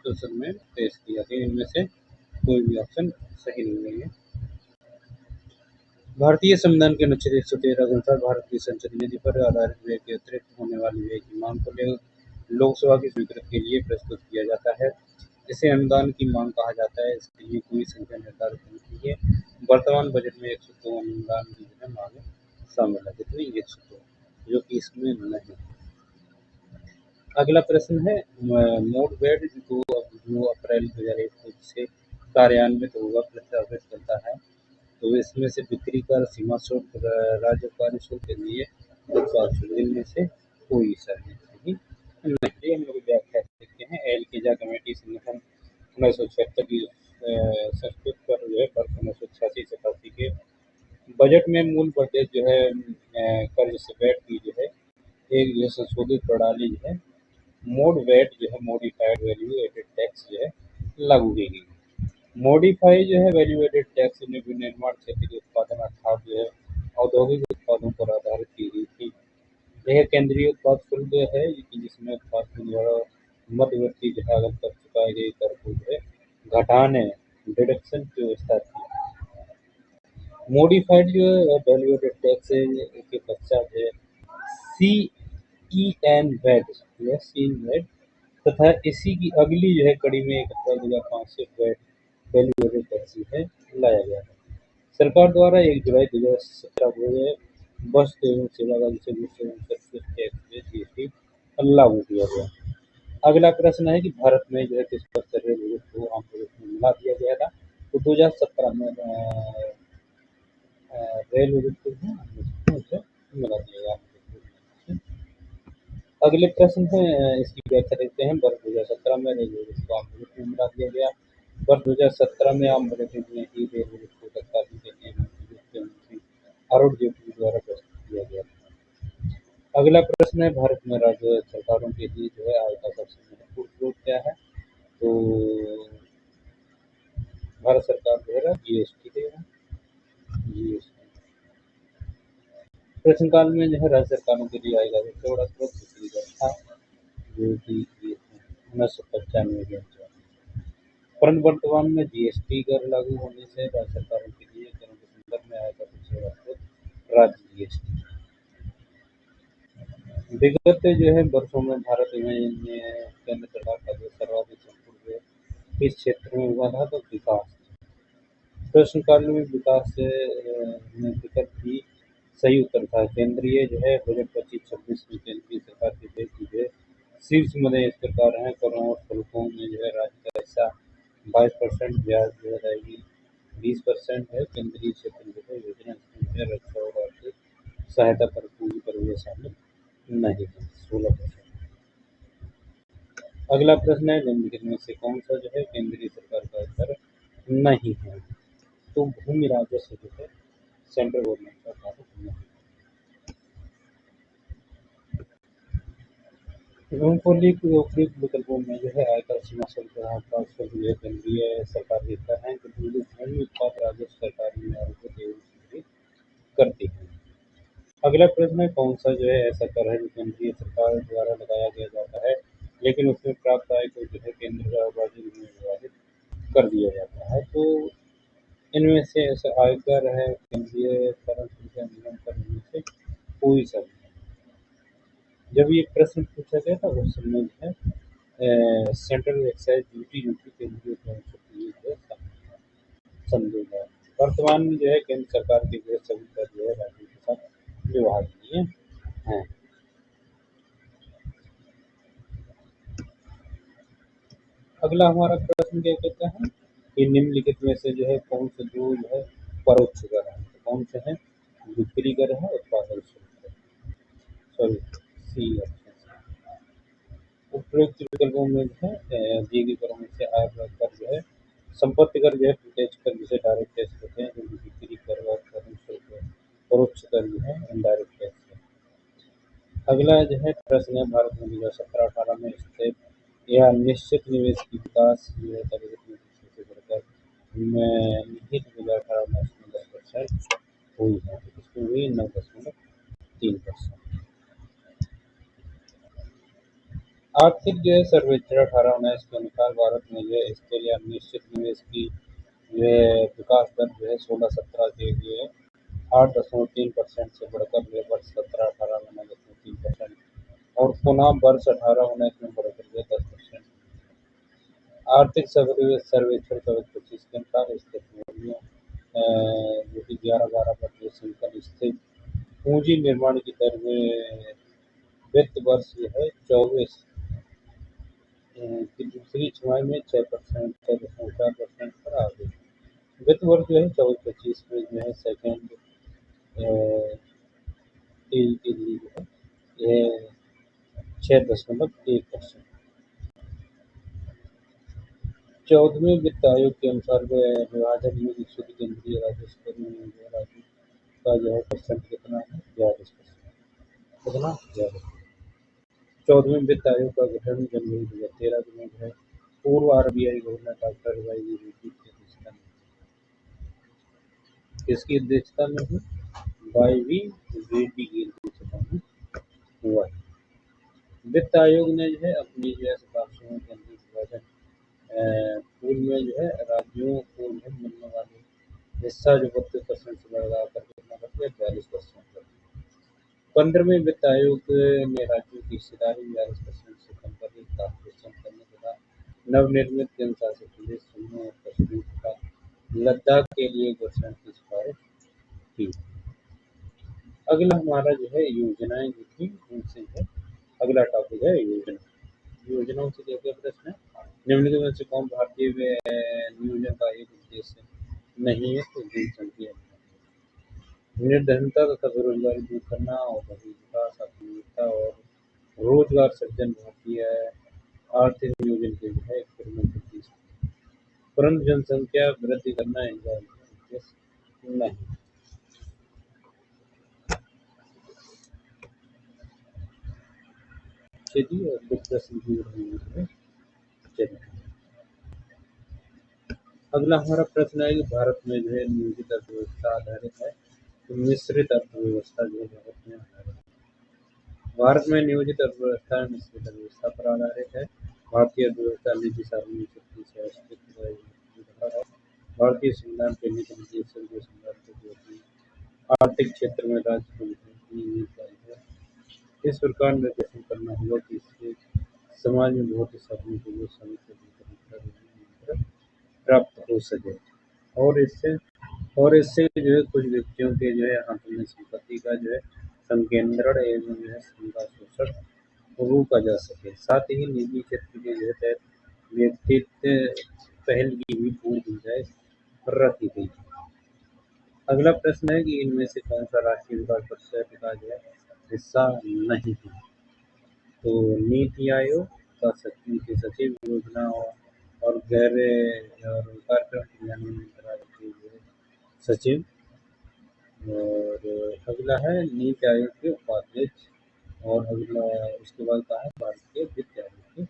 संसद में पेश की जाती है। इनमें से कोई भी ऑप्शन सही नहीं है। भारतीय संविधान के अनुच्छेद 113 के अनुसार भारत की संसदीय निधि पर आधारित व्यय के अतिरिक्त होने वाली व्यय की मांग को लोकसभा की स्वीकृति के लिए प्रस्तुत किया जाता है। इसे अनुदान की मांग कहा जाता है। इसके लिए कोई संख्या निर्धारित नहीं की है। वर्तमान बजट में 102 अनुदान की जो है मांग शामिल है, कितनी 102, जो कि इसमें नहीं। अगला प्रश्न है, मोड वेट 2 अप्रैल 2021 से कार्यान्वित होगा, प्रस्तावित करता है, तो इसमें से बिक्री कर, सीमा शुल्क, राज्यपाल शुल्क के लिए उत्पाद शुल्क, इनमें से कोई सही नहीं। हम लोग व्याख्या देखते हैं। एल-किजा कमेटी संगठन 1976 की संस्कृत पर जो है वर्ष 1986-87 के बजट में मूल वर्धित जो है कर्ज से वेट की जो है एक जो संशोधित प्रणाली जो है मोड वेट जो है मॉडिफाइड वैल्यू एडेड टैक्स जो है लागू की गई। मॉडिफाई जो है वैल्यू एडेड टैक्स निर्माण क्षेत्र के उत्पादन अर्थात जो है औद्योगिक उत्पादों पर आधारित की गई थी। यह केंद्रीय उत्पाद शुल्क है कि जिसमें उत्पाद के द्वारा मध्यवर्ती जो है अगर कर चुकाए गए कर को जो है घटाने डिडक्शन की व्यवस्था थी। मॉडिफाइड जो है वैल्यू एडेड टैक्स के पश्चात है सी ई एन वैट या सी वैट तथा इसी की अगली जो है कड़ी में 71,500 से वैट वैल्यू एडेड टैक्स है लाया गया है। सरकार द्वारा 1 जुलाई 2017 को वस्तु एवं सेवा का जिसे टैक्स जीएसटी लागू किया गया। अगला प्रश्न है कि भारत में जो है किस पर से रेल बजट को आम बजट में मिला दिया गया था। तो 2017 में रेल बजट को जो है उसे मिला दिया गया आम बजट में। अगले प्रश्न है इसकी व्याख्या देखते हैं। वर्ष 2017 में रेल बजट को आम बजट में मिला दिया गया। वर्ष 2017 में आम बजट में ही रेल बजट को तत्कालीन केंद्रीय मंत्री अरुण जेटली द्वारा प्रस्तुत किया गया था। अगला प्रश्न है भारत में राज्य सरकारों के लिए जो है आय का सबसे महत्वपूर्ण स्रोत क्या है। तो भारत सरकार जो है जीएसटी देगा। जीएसटी प्रश्नकाल में जो है राज्य सरकारों के लिए आय का सबसे बड़ा स्रोत बिजली कर था, जो कि 1995 में था। परंतु वर्तमान में जीएसटी कर लागू होने से राज्य सरकारों के लिए करों के संदर्भ में आय का सबसे बड़ा स्रोत राज्य जीएसटी। विगत जो है वर्षों में भारत में केंद्र सरकार का जो सर्वाधिक संपूर्ण जो है इस क्षेत्र में हुआ था तो विकास। प्रश्नकाल में विकास में विकल्प भी सही उत्तर था। केंद्रीय जो है बजट 25-26 में केंद्रीय सरकार के देश की जो है शीर्ष मदद इस प्रकार है। करों और शुल्कों में जो है राज्य का हिस्सा 22%, ब्याज जो है रहेगी 20% है। केंद्रीय क्षेत्र जो है योजना इसमें है रक्षा और आर्थिक सहायता पर पूंजी पर भी शामिल नहीं है 16%। अगला प्रश्न है निम्नलिखित में से कौन सा जो है केंद्रीय सरकार का स्तर नहीं है। तो भूमि राजस्व जो है सेंट्रल गवर्नमेंट का कार्य नहीं। उपयुक्त विकल्पों में जो है आयकर सीमा शुल्क राजस्व जो है केंद्रीय सरकार के कर हैं जो भूमि उत्पाद राजस्व सरकारी नियमों को संशोधित करती है। अगला प्रश्न है कौन सा जो है ऐसा कर है जो केंद्रीय सरकार द्वारा लगाया गया जाता है लेकिन उसमें प्राप्त आय को जो है केंद्र का बाजू में विभाजित कर दिया जाता है। तो इनमें से ऐसा आयकर है केंद्रीय करण शुल्क या निगम कर इनमें से कोई सा नहीं। जब ये प्रश्न पूछा गया था उस समय जो है सेंट्रल एक्साइज ड्यूटी जो कि केंद्रीय करण शुल्क ये जो है समझेगा। वर्तमान में जो है केंद्र सरकार के जो है सभी कर जो है राज्यों के साथ विभागीय हैं। अगला हमारा प्रश्न क्या कहता है कि निम्नलिखित में से जो है कौन से जो है परोक्ष कर है। तो कौन से हैं बिक्री कर है उत्पादन शुल्क सॉरी सी ऑप्शन। उपयुक्त विकल्पों में जो है दिए गए करों में से आय कर जो है संपत्ति कर जो है प्रत्यक्ष कर जिसे डायरेक्ट टैक्स कहते हैं, जो बिक्री कर और उत्पादन शुल्क परोक्ष कर जो है इनडायरेक्ट टैक्स है। अगला जो है प्रश्न है भारत में 2017-18 में स्थित या निश्चित निवेश की विकास जो है target में से बढ़कर निहित 2018 में इसमें 10% हुई है। तो इसमें हुई 9.3%। आर्थिक जो है सर्वेक्षण 18-19 के अनुसार भारत में जो है स्थिर या निश्चित निवेश की जो है विकास दर जो है 16-17 के लिए 8.3% से बढ़कर जो है वर्ष 17-18 में 9.3% और पुनः वर्ष 18-19 में बढ़कर जो है 10%। आर्थिक सर्वेक्षण 24-25 के अनुसार स्थिर पूंजियों जो कि 11-12 पर जो संकल स्थिर पूंजी निर्माण की दर में वित्त वर्ष जो है 24 की दूसरी छमाही में 6%, 6.4% पर आ गई। वित्त वर्ष जो है 24-25 में जो है सेकेंड के लिए जो है यह 6.1%। 14वें वित्त आयोग के अनुसार विभाजन में शुद्ध केंद्रीय राजस्व में जो है राज्य का जो है परसेंट कितना है 42%। कितना 42। 14वें वित्त आयोग का गठन जनवरी 2013 में जो है पूर्व RBI governor doctor Y V Reddy की अध्यक्षता में किसकी अध्यक्षता में हुई वाई वी रेड्डी की अध्यक्षता में हुआ है। वित्त आयोग ने जो है अपनी जो है सिफारिशों के अंतिम विभाजन पूल में जो है राज्यों को मिलने वाले हिस्सा जो 32% से बढ़ा कर कितना कर दिया 42% कर दिया। 15वें वित्त आयोग ने राज्यों की हिस्सेदारी 42% से कम कर 7% करने तथा नवनिर्मित केंद्रशासित प्रदेश जम्मू और कश्मीर तथा लद्दाख के लिए घोषणा की सिफारिश की। अगला हमारा जो है योजनाएं जो थी उनसे है अगला टॉपिक है योजना। योजनाओं से क्या क्या प्रश्न है? निम्नलिखित में से कौन भारतीय नियोजन का एक उद्देश्य नहीं है? तो जनसंख्या निर्धनता तथा बेरोजगारी दूर करना, औद्योगिक विकास, आत्मनिर्भरता और रोजगार सृजन भारतीय आर्थिक नियोजन के लिए एक प्रमुख उद्देश्य, परंतु जनसंख्या वृद्धि करना इनका उद्देश्य नहीं। चलिए और कुछ प्रश्न की ओर हम लोग चलिए। अगला हमारा प्रश्न है कि भारत में जो है नियोजित अर्थव्यवस्था आधारित है, तो मिश्रित अर्थव्यवस्था जो है भारत में आधारित है। भारत में नियोजित अर्थव्यवस्था मिश्रित अर्थव्यवस्था पर आधारित है। भारतीय अर्थव्यवस्था निजी सार्वजनिक शक्ति से अस्तित्व है। भारतीय संविधान के निजी संघीय संविधान को अपनी आर्थिक क्षेत्र में राज्य को है। इस प्रकार निर्देशन करना होगा कि इससे समाज में बहुत ही साधनों के लिए समय प्राप्त हो सके और इससे जो है कुछ व्यक्तियों के जो है हाथों में संपत्ति का जो है संकेंद्रण एवं जो है संघा शोषण रोका जा सके। साथ ही निजी क्षेत्र के जो है तहत व्यक्तित्व पहल की भी पूर्ण गुंजाइश रखी गई। अगला प्रश्न है कि इनमें से कौन सा राष्ट्रीय विकास परिषद का जो है हिस्सा नहीं है? तो नीति आयोग का सचिव योजना और गैर और कार्यक्रम क्रियान्वयन मंत्रालय के जो है सचिव। और अगला है नीति आयोग के उपाध्यक्ष। और अगला उसके बाद कहा है भारतीय वित्त आयोग के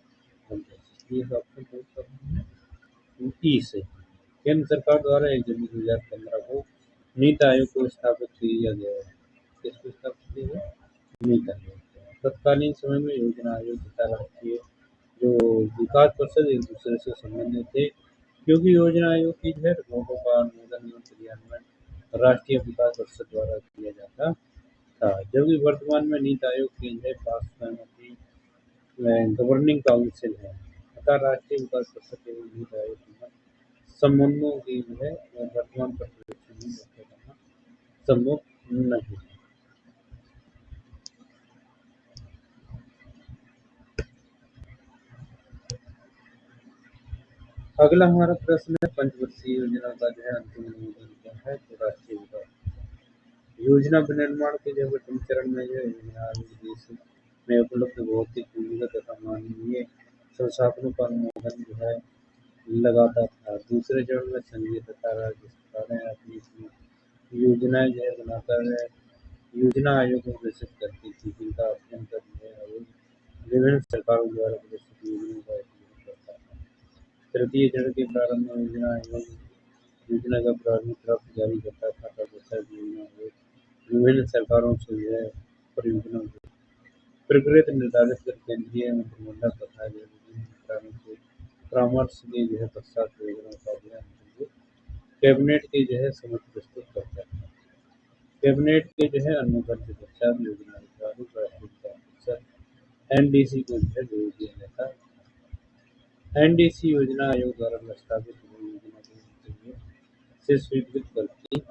अध्यक्ष। ये ऑप्शन चूज करना है ई से। केंद्र सरकार द्वारा 1 जनवरी 2015 को नीति आयोग को स्थापित किया गया है। किसको स्थापित किया गया? नीति आयोग। तत्कालीन समय में योजना आयोग तथा राष्ट्रीय जो विकास परिषद एक दूसरे से संबंधित थे, क्योंकि योजना आयोग की जो है रिपोर्टों का अनुमोदन एवं क्रियान्वयन राष्ट्रीय विकास परिषद द्वारा किया जाता था, जबकि वर्तमान में नीति आयोग की जो है पास सहमति गवर्निंग काउंसिल है। अतः राष्ट्रीय विकास परिषद एवं नीति आयोग के संबंधों की जो है वर्तमान परिप्रेक्ष्य में व्याख्या करना संभव नहीं। अगला हमारा प्रश्न है पंचवर्षीय योजना का जो है अंतिम अनुमोदन क्या है? तो राष्ट्रीय विकास योजना विनिर्माण के जो प्रथम चरण में जो योजना देश में उपलब्ध भौतिक पूंजीगत तथा मानवीय संसाधनों का अनुमोदन जो है लगाता था। दूसरे चरण में संघीय तथा राज्य सरकारें अपनी अपनी योजनाएं जो है बनाकर योजना आयोग में प्रेषित करती थी, जिनका अध्ययन कर जो है आयोग विभिन्न सरकारों द्वारा प्रदर्शित योजनाओं का अध्ययन करता था। तृतीय चरण के प्रारंभ में योजना आयोग योजना का प्रारंभिक ड्राफ्ट जारी करता था, तदनुसार योजना आयोग विभिन्न सरकारों से जो है परियोजना को प्रकृत निर्धारित कर केंद्रीय मंत्रिमंडल तथा जो विभिन्न मंत्रालयों से परामर्श के जो है पश्चात योजना का जो है कैबिनेट के जो है समक्ष प्रस्तुत करता है। कैबिनेट के जो है अनुमोदन के पश्चात योजना प्रारूप राष्ट्रीय विकास परिषद एनडीसी को जो है भेज दिया जाता है। एनडीसी योजना आयोग द्वारा प्रस्तावित योजना को से स्वीकृत करती थी।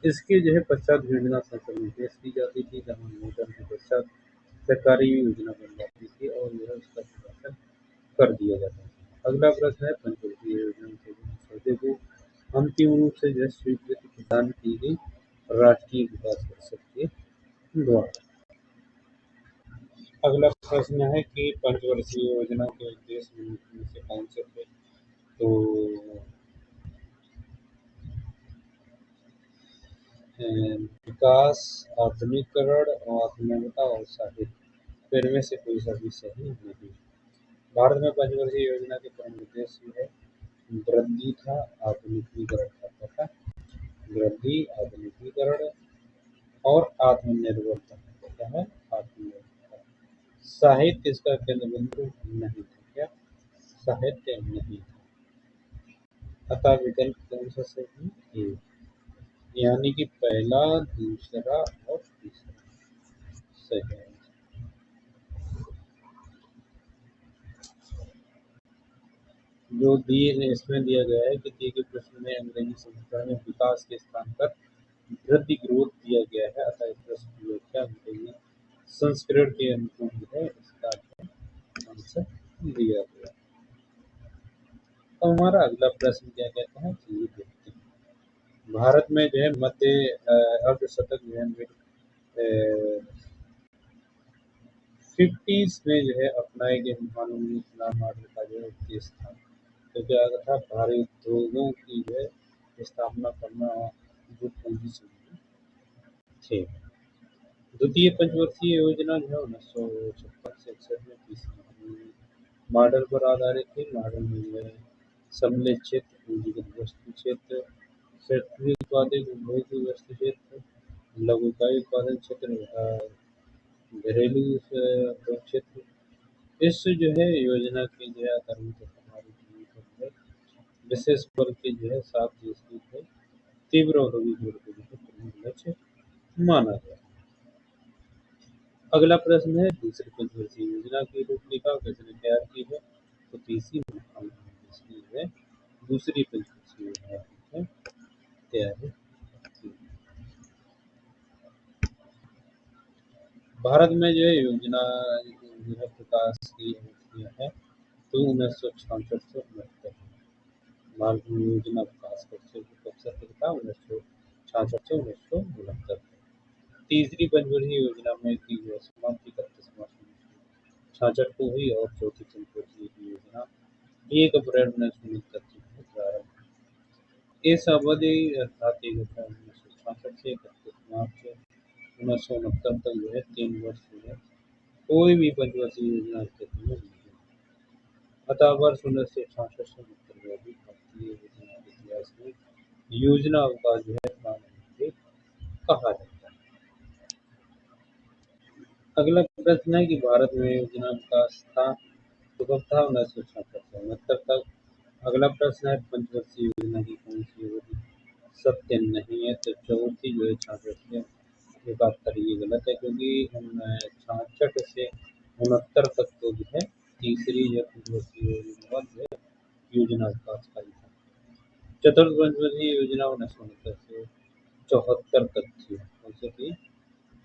इसके जो है पश्चात योजना संसद में पेश की जाती थी, जहाँ अनुमोदन के पश्चात सरकारी योजना बन जाती थी और यह उसका प्रकाशन कर दिया जाता था। अगला प्रश्न है पंचवर्षीय योजना के मसौदे को अंतिम रूप से जो है स्वीकृति प्रदान की गई राष्ट्रीय विकास परिषद के द्वारा। अगला प्रश्न है कि पंचवर्षीय योजना के उद्देश्य में से कौन से थे? तो विकास, आधुनिकीकरण, आत्मनिर्भरता और साहित्य, तो इनमें से कोई सा भी सही नहीं। भारत में पंचवर्षीय योजना के प्रमुख उद्देश्य है वृद्धि था, आधुनिकीकरण था, वृद्धि, आधुनिकीकरण और आत्मनिर्भरता। क्या है? आत्मनिर्भरता। साहित्य इसका केंद्र बिंदु नहीं था। क्या? साहित्य नहीं था। अतः विकल्प कौन सा सही है? यानी कि पहला, दूसरा और तीसरा सही है। जो दिए इसमें दिया गया है कि दिए गए प्रश्न में अंग्रेजी संस्करण में विकास के स्थान पर वृद्धि ग्रोथ दिया गया है, अतः इस प्रश्न की व्याख्या मिलेगी संस्करण के अनुरूप जो है इसका आंसर दिया गया। तो हमारा अगला प्रश्न क्या कहता है, चलिए देखते हैं। भारत में जो है मध्य अर्धशतक जो है मिड 50s में जो है अपनाए गए महानवीन इस्लाम मॉडल का जो है उद्देश्य था। तो क्या था, भारी उद्योगों की जो है स्थापना करना और जो पूंजी संग्रह थे। द्वितीय पंचवर्षीय योजना जो है 1956 से 61 में तीसरी मॉडल पर आधारित थी। मॉडल में जो है सम्मिलित क्षेत्र, पूंजीगत वस्तु क्षेत्र, फैक्ट्री उत्पादित उपभोग्य वस्तु क्षेत्र, लघु इकाई उत्पादन क्षेत्र, घरेलू क्षेत्र। इस जो है योजना के जो है आधारभूत हमारी भूमि पर जो है विशेष बल के जो है 7 देश की जो है तीव्र औद्योगिक जोड़ को जो है प्रमुख लक्ष्य माना गया। अगला प्रश्न है, दूसरी पंचवर्षीय योजना की रूपरेखा किसने तैयार की है? तो पीसी महात्मा गांधी जो है दूसरी पंचवर्षीय योजना है तैयार की। भारत में जो है योजना जो है विकास की अवधियां है तो 1966 से 69 भारत में योजना विकास वर्षों की कब से था 1966 से 1969। तीसरी पंचवर्षीय योजना में की जो समाप्ति 31 मार्च 1966 को हुई और चौथी पंचवर्षीय योजना 1 अप्रैल 1969 में प्रारंभ। इस अवधि अर्थात 1 अप्रैल 1966 से 31 मार्च 1969 तक जो है 3 वर्ष जो है कोई भी पंचवर्षीय योजना अस्तित्व में नहीं है। अतः वर्ष 1966 से 69 में भी भारतीय योजना के इतिहास में योजना अवकाश जो है प्रारंभ कहा जाता है। अगला प्रश्न है कि भारत में योजना विकास था तो कब था 1966 से 69 तक। अगला प्रश्न है पंचवर्षीय योजना की कौन सी अवधि सत्य नहीं है? तो चौथी जो है 66 से 71। ये गलत है क्योंकि 66 से 69 तक तो जो है तीसरी जो पंचवर्षीय योजना जो है योजना विकास का था। चतुर्थ पंचवर्षीय योजना 1969 से 74 तक थी। कौन सी थी?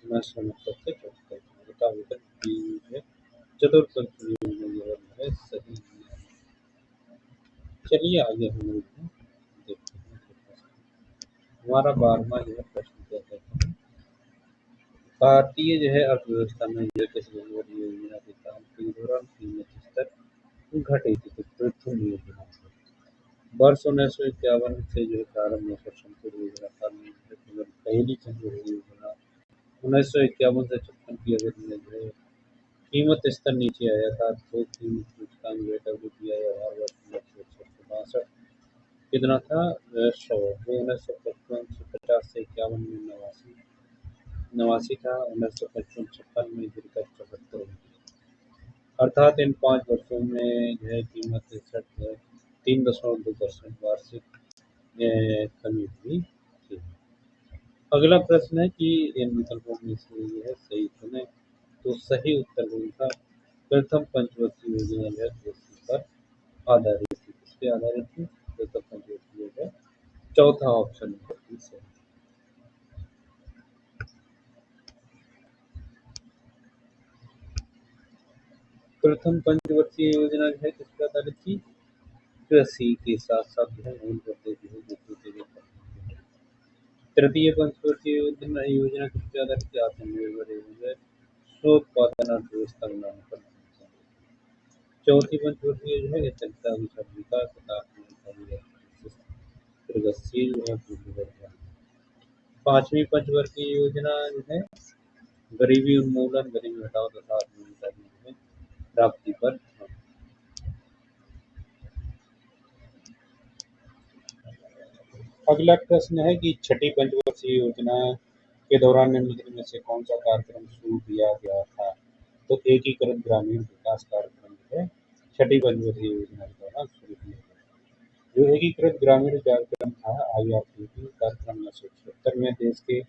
1969 से 74 बता विकल्प बी जो है चतुर्थ पंचवर्षीय योजना जो है सही है। चलिए आगे हम लोग देखते हैं। हमारा 12वां जो है प्रश्न क्या कहता है, भारतीय जो है अर्थव्यवस्था में जो किस योजना के काम के दौरान कीमत स्तर घटे थे? तो प्रथम योजना वर्ष 1951 से जो है प्रारंभ में संपूर्ण योजना काल में केवल पहली पंचवर्षीय योजना 1951 से 56 की अवधि में जो है कीमत स्तर नीचे आया था। तो कीमत सूचकांक जो है WPI हर वर्ष 1962 कितना था 100। 1955 से 50 से 51 में 89 था। 1955-56 में गिरकर 74 हो गया। अर्थात इन 5 वर्षों में जो है कीमत 3.2% वार्षिक कमी हुई थी। अगला प्रश्न है कि इन विकल्पों में से जो है सही चुने। तो सही उत्तर होगा प्रथम पंचवर्षीय योजना जो है कृषि पर आधारित थी। किस पे आधारित थी? प्रथम पंचवर्षीय योजना। चौथा ऑप्शन है। प्रथम पंचवर्षीय योजना जो है किस पे आधारित थी? कृषि के साथ साथ जो है मूल मुद्दे जो है विद्युत एवं तृतीय पंचवर्षीय योजना किस पे आधारित थी? आत्मनिर्भर एवं स्वोत्पादन अर्थव्यवस्था बनाने पर। चौथी पंचवर्षीय जो है जनता विकास तथा प्रगतिशील है पूर्व वर्ग। पांचवी पंचवर्षीय योजना जो है गरीबी उन्मूलन, गरीबी हटाओ तथा आत्मनिर्भरता जो है प्राप्ति पर था। अगला प्रश्न है कि छठी पंचवर्षीय योजना के दौरान निम्नलिखित में से कौन सा कार्यक्रम शुरू किया गया था? तो एकीकृत ग्रामीण विकास कार्यक्रम जो है छठी पंचवर्षीय योजना के दौरान शुरू किया गया। जो एकीकृत ग्रामीण कार्यक्रम था IRCTC कार्यक्रम 1976 में देश के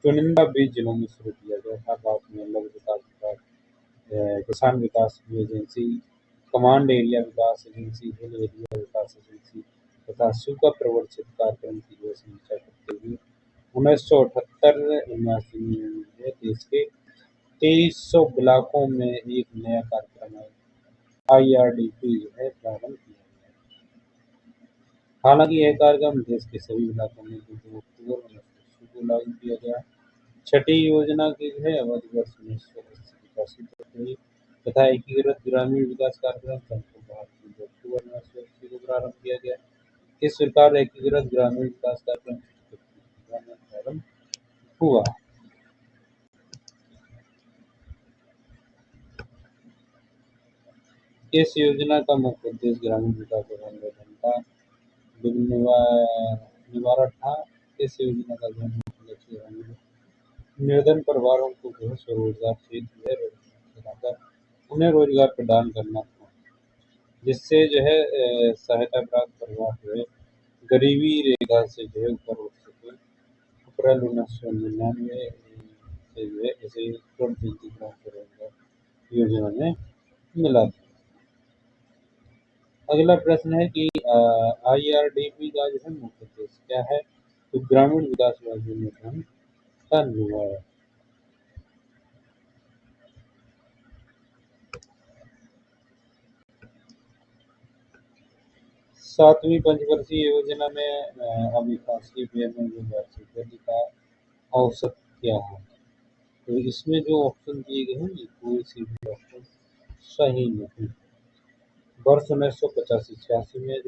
चुनिंदा 20 जिलों में शुरू किया गया था। बाद में लघु विकास विभाग, किसान विकास एजेंसी, कमांड एरिया विकास एजेंसी, हिल एरिया विकास एजेंसी तथा सूखा प्रवर्तित कार्यक्रम की जो समीक्षा करते हुए 1978-79 में देश के 2300 ब्लॉकों में एक नया कार्यक्रम है IRDP प्रारंभ किया गया। हालांकि यह कार्यक्रम देश के सभी इलाकों में 2 अक्टूबर 1980 को लागू किया गया। छठी योजना की अवधि वर्ष 1980 तक हुई तथा एकीकृत ग्रामीण विकास कार्यक्रम 2 अक्टूबर 1980 को प्रारंभ किया गया। इस प्रकार एकीकृत ग्रामीण विकास कार्यक्रम प्रारंभ हुआ। इस योजना का मुख्य उद्देश्य ग्रामीण विकास एवं जनता निवारण था। इस योजना का मुख्य लक्ष्य निर्धन परिवारों को स्वरोजगार क्षेत्र बनाकर उन्हें रोजगार प्रदान करना था, जिससे सहायता प्राप्त परिवार गरीबी रेखा से ऊपर उठ सके। अप्रैल 1999 से ऐसे रोजगार योजना में मिला था। अगला प्रश्न है कि IRDP का मुख्य उद्देश्य क्या है? तो ग्रामीण विकास योजना का निर्माण। 7वीं पंचवर्षीय योजना में अविकासीय व्यय में वार्षिक वृद्धि का औसत क्या है? तो इसमें जो ऑप्शन दिए गए हैं कोई सी भी ऑप्शन सही नहीं। वर्ष 1985-86 में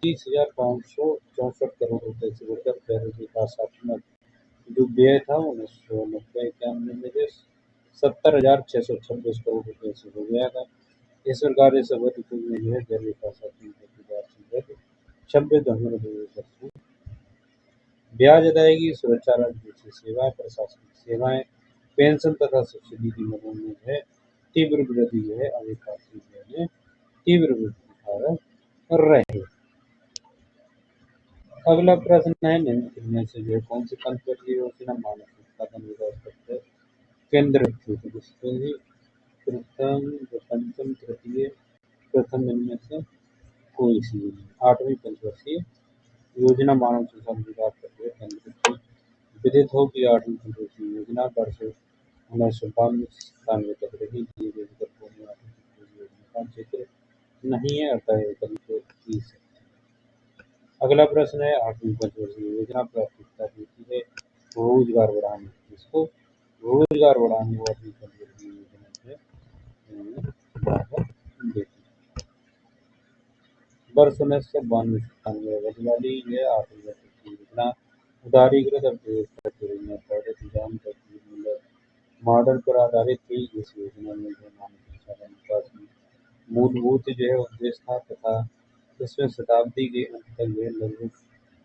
30,564 करोड़ रुपए से बढ़कर शहरी विकासात्मक जो व्यय था 1990-91 में 70,626 करोड़ रुपए से हो गया था। इस प्रकार इस अवधि में शहरी विकासात्मक 26.2%। ब्याज अदायगी, सुरक्षा राजनीतिक सेवाएं, प्रशासनिक सेवाएं, पेंशन तथा सब्सिडी की मदों में तीव्र वृद्धि अविकासी में तीव्र वृद्धि रहे। अगला प्रश्न है निम्न में से कौन सी पंचवर्षीय योजना मानव संसाधन विकास पर केंद्रित थी? प्रथम, पंचम, तृतीय, प्रथम इनमें से कोई सी? 8वीं पंचवर्षीय योजना मानव संसाधन विकास पर केंद्रित थी। विदित हो कि 8वीं पंचवर्षीय योजना वर्ष 1992-97 तक रही। योजना का जिक्र नहीं है, अतः कभी 30। अगला प्रश्न है 8वीं पंचवर्षीय योजना प्राथमिकता देती है रोजगार बढ़ाने। इसको रोजगार बढ़ाने वाली पंचवर्षीय योजना देती है। वर्ष 1992-97 अवधि वाली 8वीं पंचवर्षीय योजना उदारीकृत अर्थव्यवस्था मॉडल पर आधारित थी। इस योजना में मानव संसाधन विकास मूलभूत उद्देश्य था तथा इसमें शताब्दी के अंत तक लगभग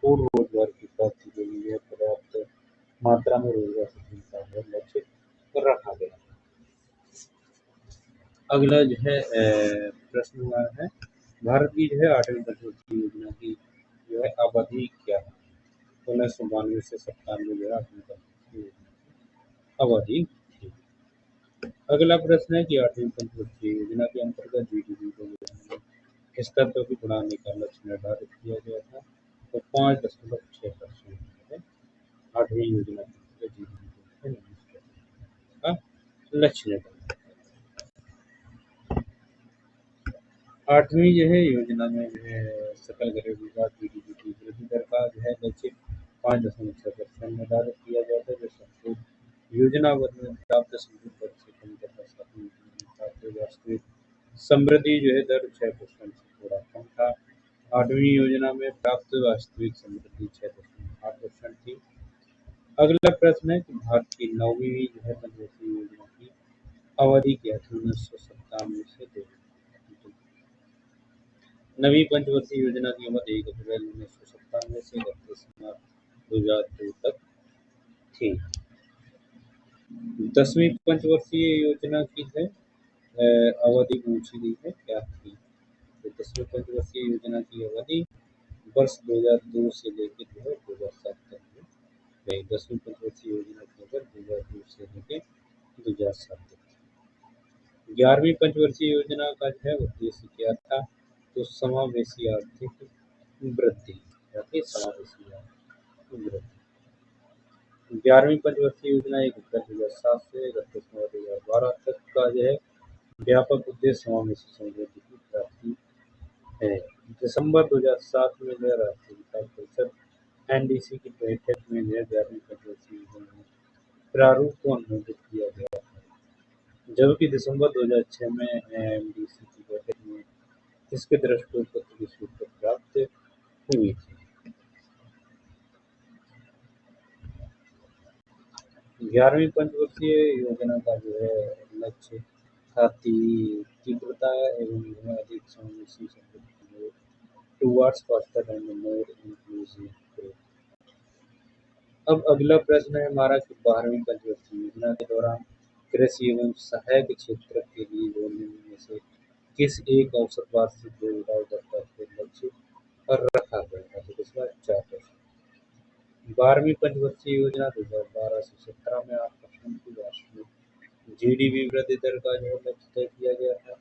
पूर्ण रोजगार की प्राप्ति के लिए पर्याप्त मात्रा में रोजगार सृजन का लक्ष्य रखा गया। अगला प्रश्न हुआ है भारत की 8वीं पंचवर्षीय योजना की अवधि क्या है? 1992 से 97 8वीं पंचवर्षीय योजना अवधि थी। अगला प्रश्न है कि 8वीं पंचवर्षीय योजना के अंतर्गत GDP को स्तर को भी बढ़ाने का लक्ष्य निर्धारित किया गया था। तो 5.6% 8वीं योजना के GDP का लक्ष्य निर्धारित। 8वीं योजना में सकल घरेलू उत्पाद GDP की वृद्धि दर का लक्ष्य 5.6% निर्धारित किया गया था। जो संपूर्ण योजना में प्राप्त समृद्धि दर से कम तथा वास्तविक समृद्धि दर 6% से थोड़ा कम था। 8वीं योजना में प्राप्त वास्तविक समृद्धि 6.8% थी। अगला प्रश्न है कि भारत की 9वीं पंचवर्षीय योजना की अवधि क्या थी? 1997 से 2000। नवी पंचवर्षीय योजना की अवधि 1 अप्रैल 1997 से 31 मार्च 2002 तक थी। 10वीं पंचवर्षीय योजना की अवधि पूछी गई है क्या थी? तो 10वीं पंचवर्षीय योजना की अवधि वर्ष 2002 से लेकर 2007 तक है। 10वीं पंचवर्षीय योजना की अवधि 2002 से लेकर 2007 तक। 11वीं पंचवर्षीय योजना का उद्देश्य क्या था? तो समावेशी आर्थिक वृद्धि मुद्रा के समावेशी है। 11वीं पंचवर्षीय योजना 31/2007 से 31/12 तक का जो है व्यापक उद्देश्य समावेशी समृद्धि की प्राप्ति है। दिसंबर 2007 में जो है राष्ट्रीय विकास परिषद एनडीसी की बैठक में जो है 11वीं पंचवर्षीय योजना में प्रारूप को अनुमोदित किया गया, जबकि दिसंबर 2006 में एनडीसी की बैठक में इसके दृष्टिकोण पत्र की स्वीकृति प्राप्त हुई थी। 11वीं पंचवर्षीय योजना का जो है लक्ष्य था तीव्रता एवं अधिक समावेशी समृद्धि towards faster and more inclusive growth. अब अगला प्रश्न है हमारा कि 12वीं पंचवर्षीय योजना के दौरान कृषि एवं सहायक क्षेत्र के लिए जोड़ने में से किस एक औसत वार्षिक बेरोजगार दर को लक्ष्य पर रखा गया है? तो इसका 4%। 12वीं पंचवर्षीय योजना 2012 से 17 में 8% की राष्ट्रीय जीडीपी वृद्धि दर का जो है लक्ष्य तय किया गया था।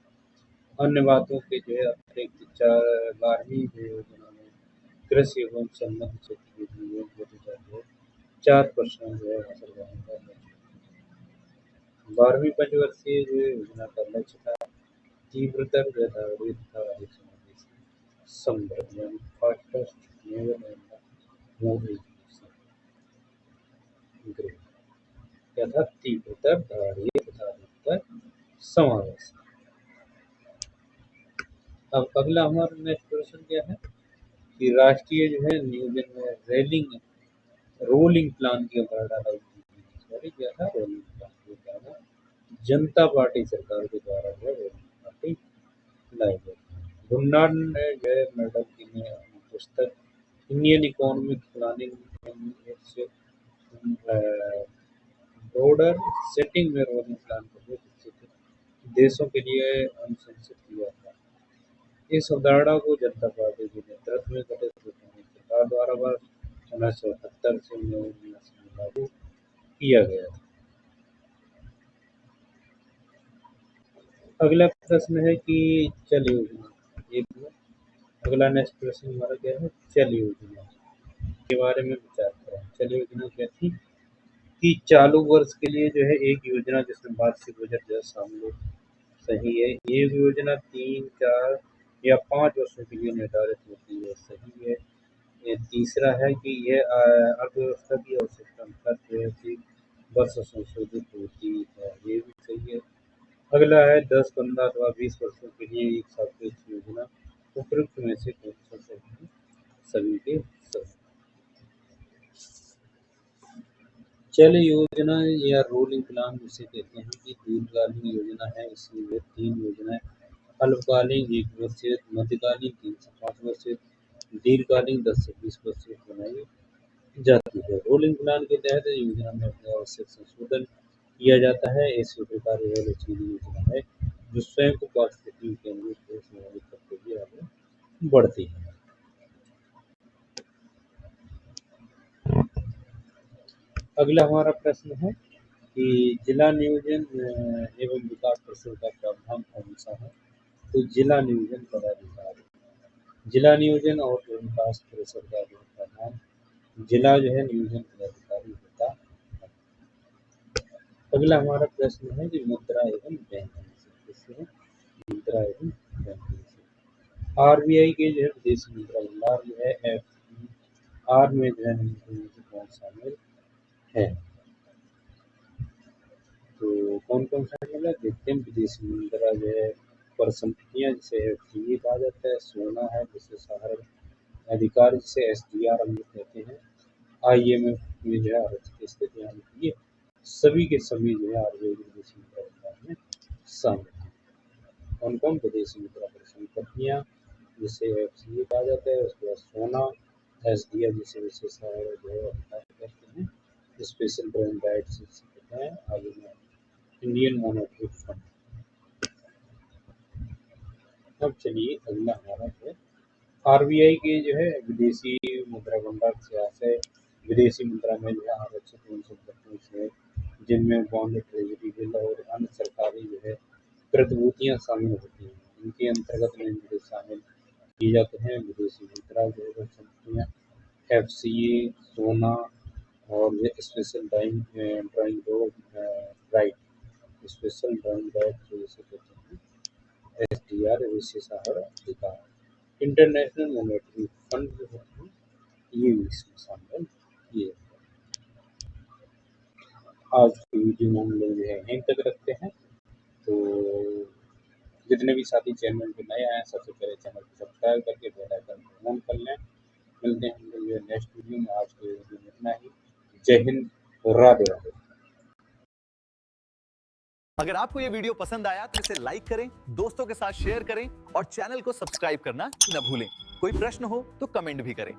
अन्य बातों के जो है अतिरिक्त 12वीं योजना में कृषि एवं संबद्ध क्षेत्र की वृद्धि दर जो है 4% जो है हासिल करने का लक्ष्य। 12वीं पंचवर्षीय जो योजना का लक्ष्य था तीव्रतर निर्धारित था समृद्धि यानी fastest naval and more growth क्या था? तीव्रतर धारित समावेश। अब अगला हमारा नेक्स्ट क्वेश्चन क्या है कि राष्ट्रीय जो है नियोजन में रोलिंग प्लान की अवधारणा लाई गई। क्या था? रोलिंग प्लान की अवधारणा जनता पार्टी सरकार के द्वारा जो है रोलिंग प्लान लाई गई। भुन्नार ने जो है मेडल की पुस्तक Indian economic planning broader setting में रोलिंग प्लान को देशों के लिए अनुशंसित किया था। इस अवधारणा को जनता पार्टी के नेतृत्व में गठित सरकार द्वारा वर्ष 1978 से 1979 में लागू किया गया था। अगला प्रश्न है कि चल योजना अगला नेक्स्ट प्रश्न हमारा क्या है? चल योजना के बारे में विचार करें। चल योजना क्या थी कि चालू वर्ष के लिए जो है एक योजना जिसमें वार्षिक बजट जो है शामिल हो। सही है। ये योजना 3, 4 या 5 वर्षों के लिए निर्धारित होती है। सही है। ये तीसरा है कि यह अर्थव्यवस्था की आवश्यकता अनुसार वर्ष संशोधित होती है। ये भी सही है। अगला है 10, 15 अथवा 20 वर्षों के लिए एक सापेक्ष योजना उपयुक्त में से कौन सा सही है? सभी के सभी। चल योजना या रोलिंग प्लान जिसे कहते हैं कि दीर्घकालीन योजना है। इसलिए 3 योजनाएं अल्पकालीन 1 वर्षीय, मध्यकालीन 3 से 5 वर्षीय, दीर्घकालीन 10 से 20 वर्षीय बनाई जाती है। रोलिंग प्लान के तहत योजना में आवश्यक संशोधन किया जाता है। इसी प्रकार यह लचीली योजना है जो स्वयं को परिस्थितियों के अनुरूप समायोजित करते हुए आगे बढ़ती है। अगला हमारा प्रश्न है कि जिला नियोजन एवं विकास परिषद का प्रावधान कौन सा है? तो जिला नियोजन पदाधिकारी, जिला नियोजन और विकास परिषद का जो प्रावधान जिला जो है नियोजन पदाधिकारी होता है। अगला हमारा प्रश्न है कि मुद्रा एवं बैंकिंग मुद्रा एवं बैंकिंग आरबीआई के जो है विदेशी मुद्रा भंडार जो है एफईआर में जो है कौन शामिल है? तो कौन कौन शामिल है देखते हैं। विदेशी मुद्रा जो है परिसंपत्तियां जिसे एफडीए कहा जाता है, सोना है जिसे साधारण अधिकार जिसे एसडीआर हम लोग कहते हैं, आईएमएफ में जो है आरक्षित स्थित ध्यान रखिए सभी के सभी जो है आरबीआई विदेशी मुद्रा भंडार में शामिल है। कौन कौन? विदेशी मुद्रा परिसंपत्तियां जिसे एफसीए कहा जाता है, उसके बाद सोना, एसडीआर जिसे विशेष जो है अधिकार कहते हैं, स्पेशल ब्रांड राइट्स कहते हैं, आईएमएफ इंडियन मॉनेटरी फंड। अब चलिए अगला हमारा है आरबीआई के जो है विदेशी मुद्रा भंडार से आशय विदेशी मुद्रा में जो है आरक्षित उन संपत्तियों से जिनमें बॉन्ड, ट्रेजरी बिल और अन्य सरकारी जो है प्रतिभूतियां शामिल होती हैं। इनके अंतर्गत में शामिल किए जाते हैं विदेशी मुद्रा जो है संपत्तियां FCA, सोना और ये special drawing right, special drawing right जो इसे कहते हैं, SDR विशेषाधिकार अधिकार, इंटरनेशनल मॉनेटरी फंड जो होते हैं ये भी इसमें शामिल किए। आज की वीडियो में हम लोग जो है यहीं तक रखते हैं। तो जितने भी साथी चैनल पे नए आए हैं सबसे पहले चैनल को सब्सक्राइब करके बेल आइकन को ऑन कर लें। मिलते हैं हम लोग नेक्स्ट वीडियो में। आज के वीडियो में इतना ही। जय हिंद, राधे राधे। अगर आपको ये वीडियो पसंद आया तो इसे लाइक करें, दोस्तों के साथ शेयर करें और चैनल को सब्सक्राइब करना न भूलें। कोई प्रश्न हो तो कमेंट भी करें।